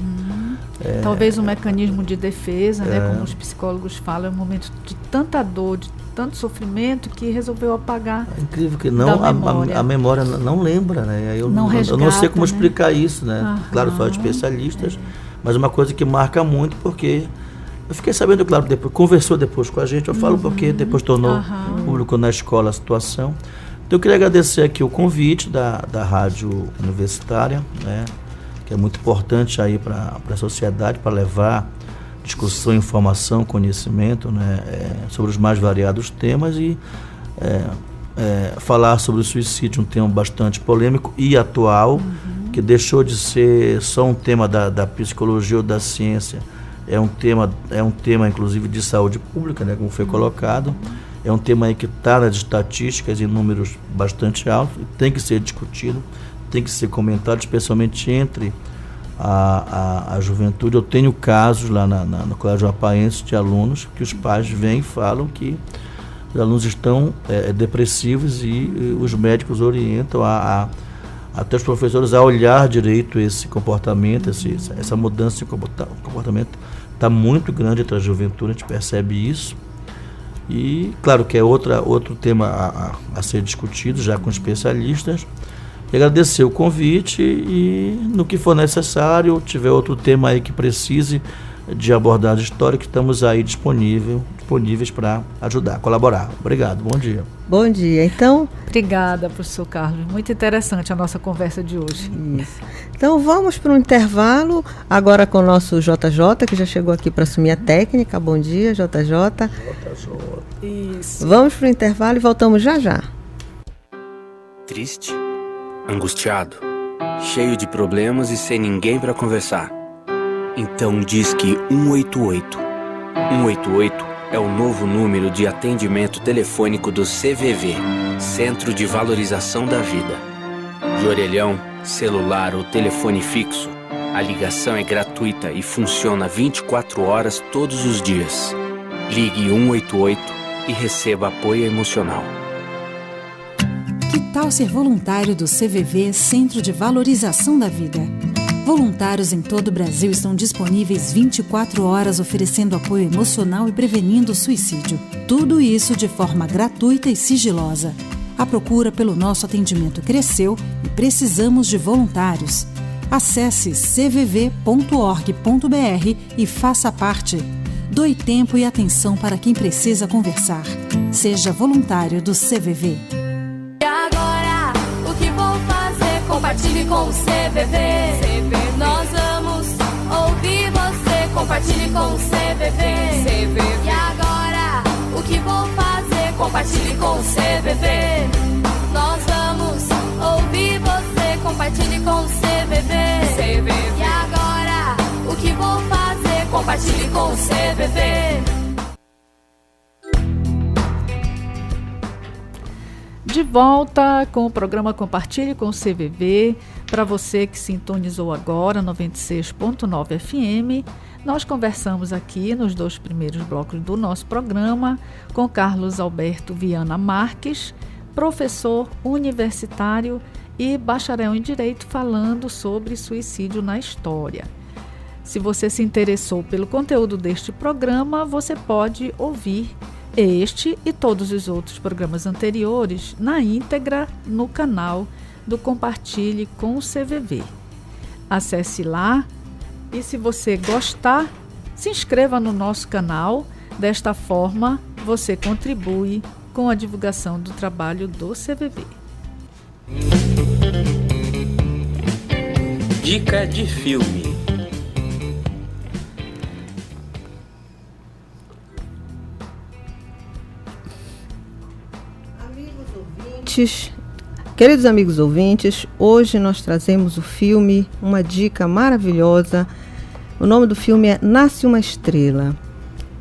Talvez um mecanismo de defesa, né? Como os psicólogos falam, é um momento de tanta dor, de tanto sofrimento, que resolveu apagar. É incrível que não, a memória não lembra, né? Eu não sei como explicar isso, né? Claro, só especialistas, mas uma coisa que marca muito, porque eu fiquei sabendo, claro, depois, conversou depois com a gente, eu falo porque depois tornou público na escola a situação. Então eu queria agradecer aqui o convite da Rádio Universitária, né, que é muito importante aí para a sociedade, para levar discussão, informação, conhecimento, né, sobre os mais variados temas e falar sobre o suicídio, um tema bastante polêmico e atual, que deixou de ser só um tema da psicologia ou da ciência. É um tema inclusive de saúde pública, né, como foi colocado. É um tema aí que está nas estatísticas em números bastante altos, tem que ser discutido, tem que ser comentado, especialmente entre a juventude. Eu tenho casos lá no Colégio Apaense de alunos que os pais vêm e falam que os alunos estão depressivos e os médicos orientam até os professores a olhar direito esse comportamento, essa mudança de comportamento está muito grande entre a juventude, a gente percebe isso. E claro que é outro tema a ser discutido já com especialistas. E agradecer o convite e no que for necessário, tiver outro tema aí que precise de abordagem histórica, estamos aí disponíveis para ajudar, colaborar. Obrigado, bom dia. Bom dia, então... Obrigada, professor Carlos. Muito interessante a nossa conversa de hoje. Isso. Então vamos para um intervalo, agora com o nosso JJ, que já chegou aqui para assumir a técnica. Bom dia, JJ. Isso. Vamos para o intervalo e voltamos já já. Triste, angustiado, cheio de problemas e sem ninguém para conversar. Então disque 188. 188 é o novo número de atendimento telefônico do CVV, Centro de Valorização da Vida. De orelhão, celular ou telefone fixo, a ligação é gratuita e funciona 24 horas todos os dias. Ligue 188 e receba apoio emocional. Que tal ser voluntário do CVV, Centro de Valorização da Vida? Voluntários em todo o Brasil estão disponíveis 24 horas oferecendo apoio emocional e prevenindo o suicídio. Tudo isso de forma gratuita e sigilosa. A procura pelo nosso atendimento cresceu e precisamos de voluntários. Acesse cvv.org.br e faça parte. Doe tempo e atenção para quem precisa conversar. Seja voluntário do CVV. E agora, o que vou fazer? Compartilhe com o CVV. Nós vamos ouvir você. Compartilhe com o CVV. E agora, o que vou fazer? Compartilhe com o CVV. Nós vamos ouvir você. Compartilhe com o CVV. E agora, o que vou fazer? Compartilhe com o CVV. De volta com o programa Compartilhe com o CVV. Para você que sintonizou agora, 96.9 FM, Nós conversamos aqui nos 2 primeiros blocos do nosso programa com Carlos Alberto Viana Marques, professor universitário e bacharel em Direito, falando sobre suicídio na história. Se você se interessou pelo conteúdo deste programa, você pode ouvir este e todos os outros programas anteriores na íntegra no canal do Compartilhe com o CVV. Acesse lá e, se você gostar, se inscreva no nosso canal. Desta forma, você contribui com a divulgação do trabalho do CVV. Dica de filme. Queridos amigos ouvintes, hoje nós trazemos o filme, uma dica maravilhosa. O nome do filme é Nasce uma Estrela.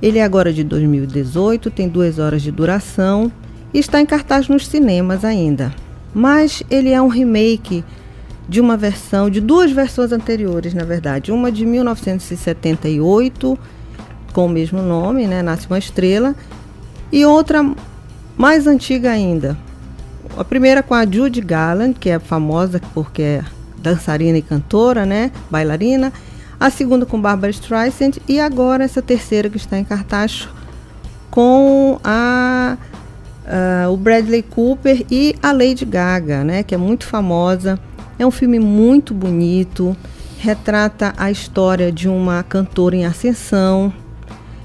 Ele é agora de 2018, tem 2 horas de duração e está em cartaz nos cinemas ainda. Mas ele é um remake de uma versão, de 2 versões anteriores, na verdade. Uma de 1978, com o mesmo nome, né, Nasce uma Estrela, e outra mais antiga ainda. A primeira com a Judy Garland, que é famosa porque é dançarina e cantora, né, bailarina. A segunda com Barbra Streisand e agora essa terceira que está em cartaz com o Bradley Cooper e a Lady Gaga, né, que é muito famosa. É um filme muito bonito, retrata a história de uma cantora em ascensão.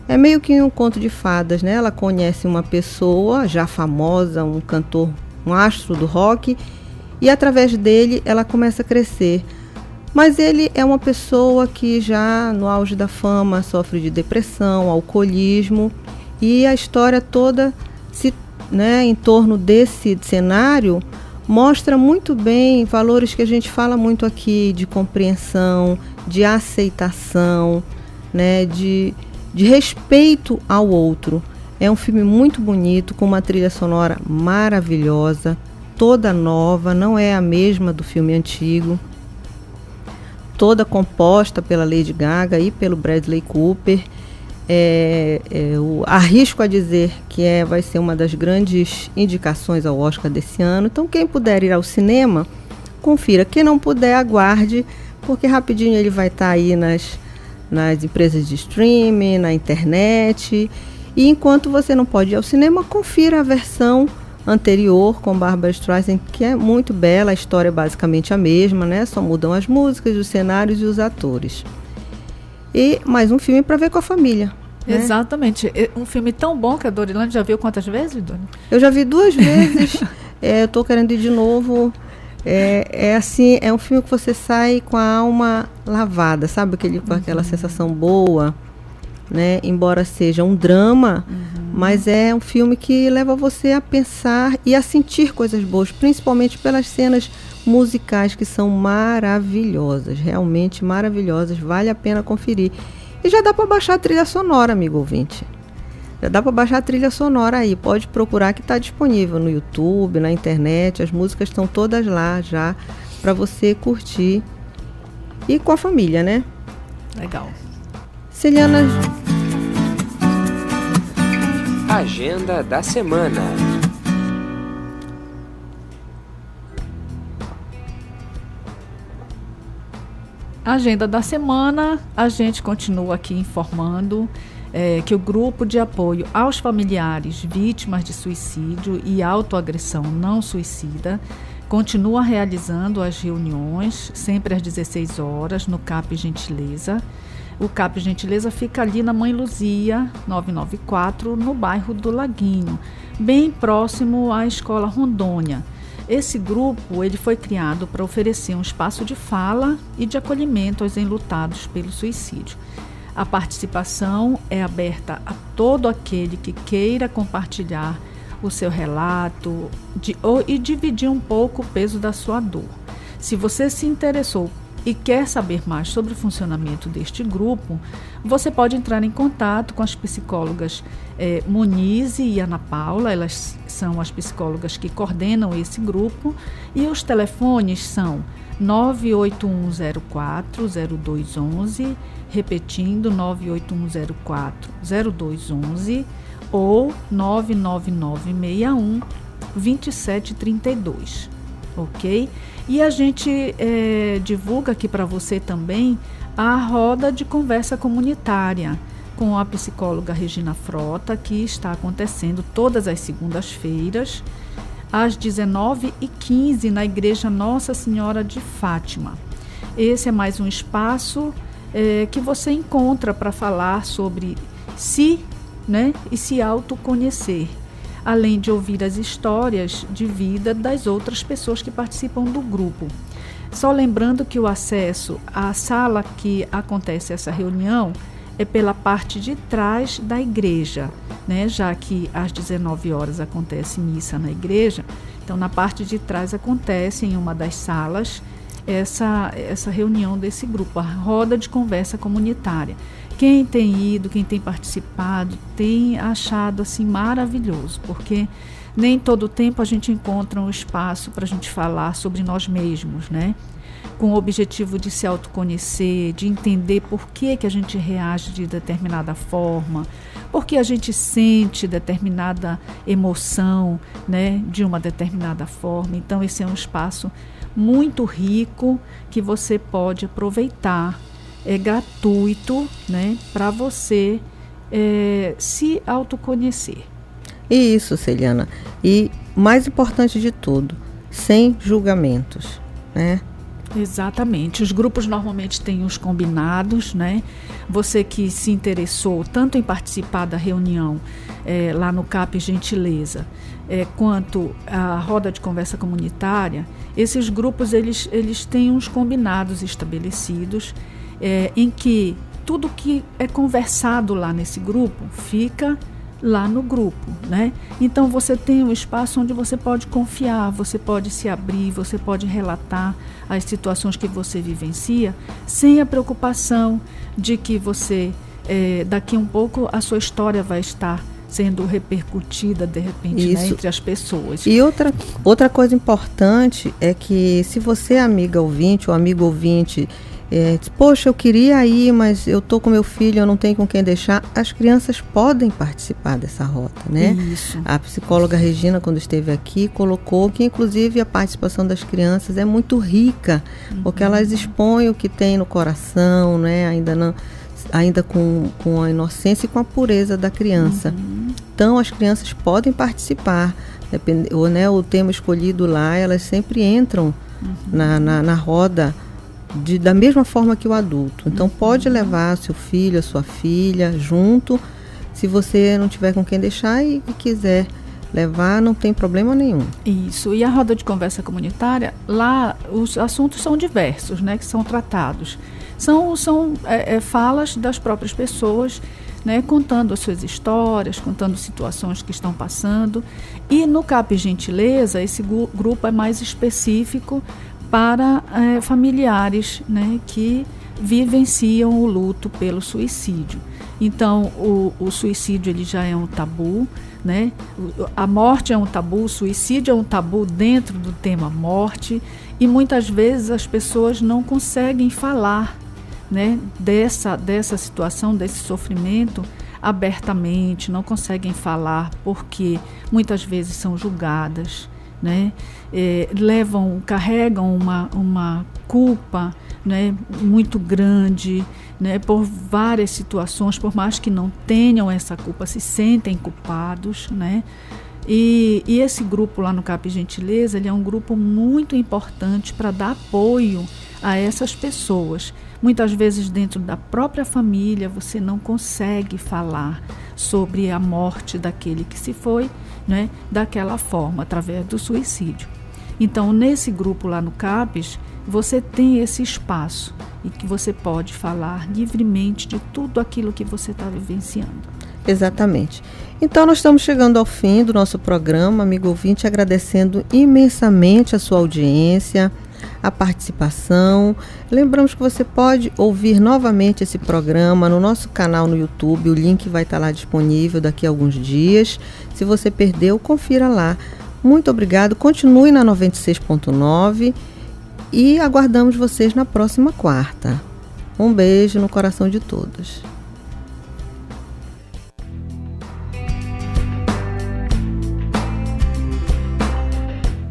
É meio que um conto de fadas, né? Ela conhece uma pessoa já famosa, um cantor, um astro do rock, e através dele ela começa a crescer. Mas ele é uma pessoa que já no auge da fama sofre de depressão, alcoolismo, e a história toda em torno desse cenário mostra muito bem valores que a gente fala muito aqui, de compreensão, de aceitação, né, de respeito ao outro. É um filme muito bonito, com uma trilha sonora maravilhosa, toda nova, não é a mesma do filme antigo. Toda composta pela Lady Gaga e pelo Bradley Cooper. Arrisco a dizer que vai ser uma das grandes indicações ao Oscar desse ano. Então, quem puder ir ao cinema, confira. Quem não puder, aguarde, porque rapidinho ele vai estar aí nas empresas de streaming, na internet. E enquanto você não pode ir ao cinema, confira a versão anterior com Barbra Streisand, que é muito bela. A história é basicamente a mesma, né? Só mudam as músicas, os cenários e os atores. E mais um filme para ver com a família, né? Exatamente. Um filme tão bom que a Dorilane já viu quantas vezes, Doni? Eu já vi 2 vezes. Eu estou querendo ir de novo. Assim, é um filme que você sai com a alma lavada, sabe? Com aquela sensação boa, né? Embora seja um drama, mas é um filme que leva você a pensar e a sentir coisas boas, principalmente pelas cenas musicais, que são maravilhosas, realmente maravilhosas, vale a pena conferir. E já dá para baixar a trilha sonora, amigo ouvinte. Já dá para baixar a trilha sonora aí, pode procurar, que está disponível no YouTube, na internet, as músicas estão todas lá já para você curtir e com a família, né? Legal. Celiana. Agenda da semana. Agenda da semana, a gente continua aqui informando que o grupo de apoio aos familiares vítimas de suicídio e autoagressão não suicida continua realizando as reuniões, sempre às 16 horas, no CAP Gentileza. O CAP Gentileza fica ali na Mãe Luzia, 994, no bairro do Laguinho, bem próximo à Escola Rondônia. Esse grupo ele foi criado para oferecer um espaço de fala e de acolhimento aos enlutados pelo suicídio. A participação é aberta a todo aquele que queira compartilhar o seu relato e dividir um pouco o peso da sua dor. Se você se interessou e quer saber mais sobre o funcionamento deste grupo, você pode entrar em contato com as psicólogas Monize e Ana Paula. Elas são as psicólogas que coordenam esse grupo, e os telefones são 98104-0211, repetindo 98104-0211, ou 99961-2732, ok? E a gente divulga aqui para você também a roda de conversa comunitária com a psicóloga Regina Frota, que está acontecendo todas as segundas-feiras, às 19h15, na Igreja Nossa Senhora de Fátima. Esse é mais um espaço que você encontra para falar sobre si, né, e se autoconhecer, além de ouvir as histórias de vida das outras pessoas que participam do grupo. Só lembrando que o acesso à sala que acontece essa reunião é pela parte de trás da igreja, né? Já que às 19 horas acontece missa na igreja, então na parte de trás acontece, em uma das salas, essa reunião desse grupo, a roda de conversa comunitária. Quem tem ido, quem tem participado, tem achado assim maravilhoso, porque nem todo tempo a gente encontra um espaço para a gente falar sobre nós mesmos, né? Com o objetivo de se autoconhecer, de entender por que a gente reage de determinada forma, por que a gente sente determinada emoção, né, de uma determinada forma. Então esse é um espaço muito rico que você pode aproveitar. É gratuito, né, para você se autoconhecer. Isso, Celiana. E mais importante de tudo, sem julgamentos, né? Exatamente. Os grupos normalmente têm os combinados, né? Você que se interessou tanto em participar da reunião lá no CAP Gentileza, quanto a roda de conversa comunitária, esses grupos eles têm uns combinados estabelecidos, em que tudo que é conversado lá nesse grupo fica lá no grupo, né? Então você tem um espaço onde você pode confiar, você pode se abrir, você pode relatar as situações que você vivencia, sem a preocupação de que você, daqui um pouco, a sua história vai estar sendo repercutida, de repente, né, entre as pessoas. E outra coisa importante é que, se você é amiga ouvinte ou amigo ouvinte, diz, poxa, eu queria ir, mas eu estou com meu filho, eu não tenho com quem deixar, as crianças podem participar dessa rota, né? Isso. A psicóloga Regina, quando esteve aqui, colocou que, inclusive, a participação das crianças é muito rica, porque elas expõem o que tem no coração, né? Ainda com a inocência e com a pureza da criança. Então, as crianças podem participar. O tema escolhido lá, elas sempre entram na roda da mesma forma que o adulto. Então pode levar seu filho, a sua filha junto, se você não tiver com quem deixar e quiser levar, não tem problema nenhum. Isso. E a roda de conversa comunitária, lá os assuntos são diversos, né, que são tratados. São falas das próprias pessoas, né, contando as suas histórias, contando situações que estão passando. E no CAP Gentileza, esse grupo é mais específico para familiares, né, que vivenciam o luto pelo suicídio. Então, o suicídio ele já é um tabu, né? A morte é um tabu, o suicídio é um tabu dentro do tema morte, e muitas vezes as pessoas não conseguem falar, né, dessa situação, desse sofrimento abertamente, não conseguem falar porque muitas vezes são julgadas, né? Carregam uma culpa, né, muito grande, né, por várias situações, por mais que não tenham essa culpa, se sentem culpados, né? E esse grupo lá no CAP Gentileza, ele é um grupo muito importante para dar apoio a essas pessoas. Muitas vezes dentro da própria família você não consegue falar sobre a morte daquele que se foi, né, daquela forma, através do suicídio. Então, nesse grupo lá no CAPES, você tem esse espaço e que você pode falar livremente de tudo aquilo que você está vivenciando. Exatamente. Então, nós estamos chegando ao fim do nosso programa, amigo ouvinte, agradecendo imensamente a sua audiência, a participação. Lembramos que você pode ouvir novamente esse programa no nosso canal no YouTube. O link vai estar lá disponível daqui a alguns dias. Se você perdeu, confira lá. Muito obrigado. Continue na 96.9 e aguardamos vocês na próxima quarta. Um beijo no coração de todos.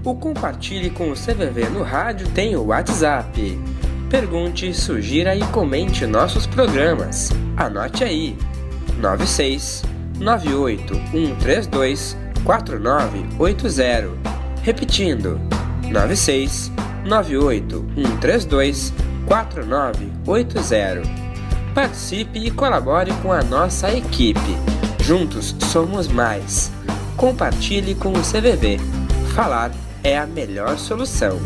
O Compartilhe com o CVV no rádio tem o WhatsApp. Pergunte, sugira e comente nossos programas. Anote aí: 96 98 132 4980. Repetindo: 96 98 132 4980. Participe e colabore com a nossa equipe. Juntos somos mais. Compartilhe com o CVV. Falar é a melhor solução.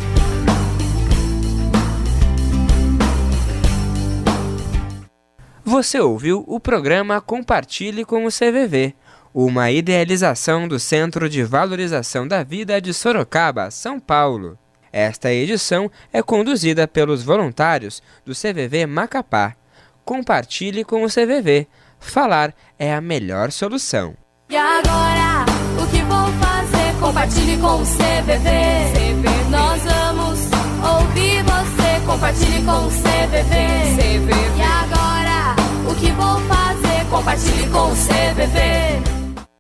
Você ouviu o programa Compartilhe com o CVV, uma idealização do Centro de Valorização da Vida de Sorocaba, São Paulo. Esta edição é conduzida pelos voluntários do CVV Macapá. Compartilhe com o CVV. Falar é a melhor solução. E agora, o que vou fazer? Compartilhe com o CVV. Nós vamos ouvir você. Compartilhe com o CVV. E agora, o que vou fazer? Compartilhe com o CVV.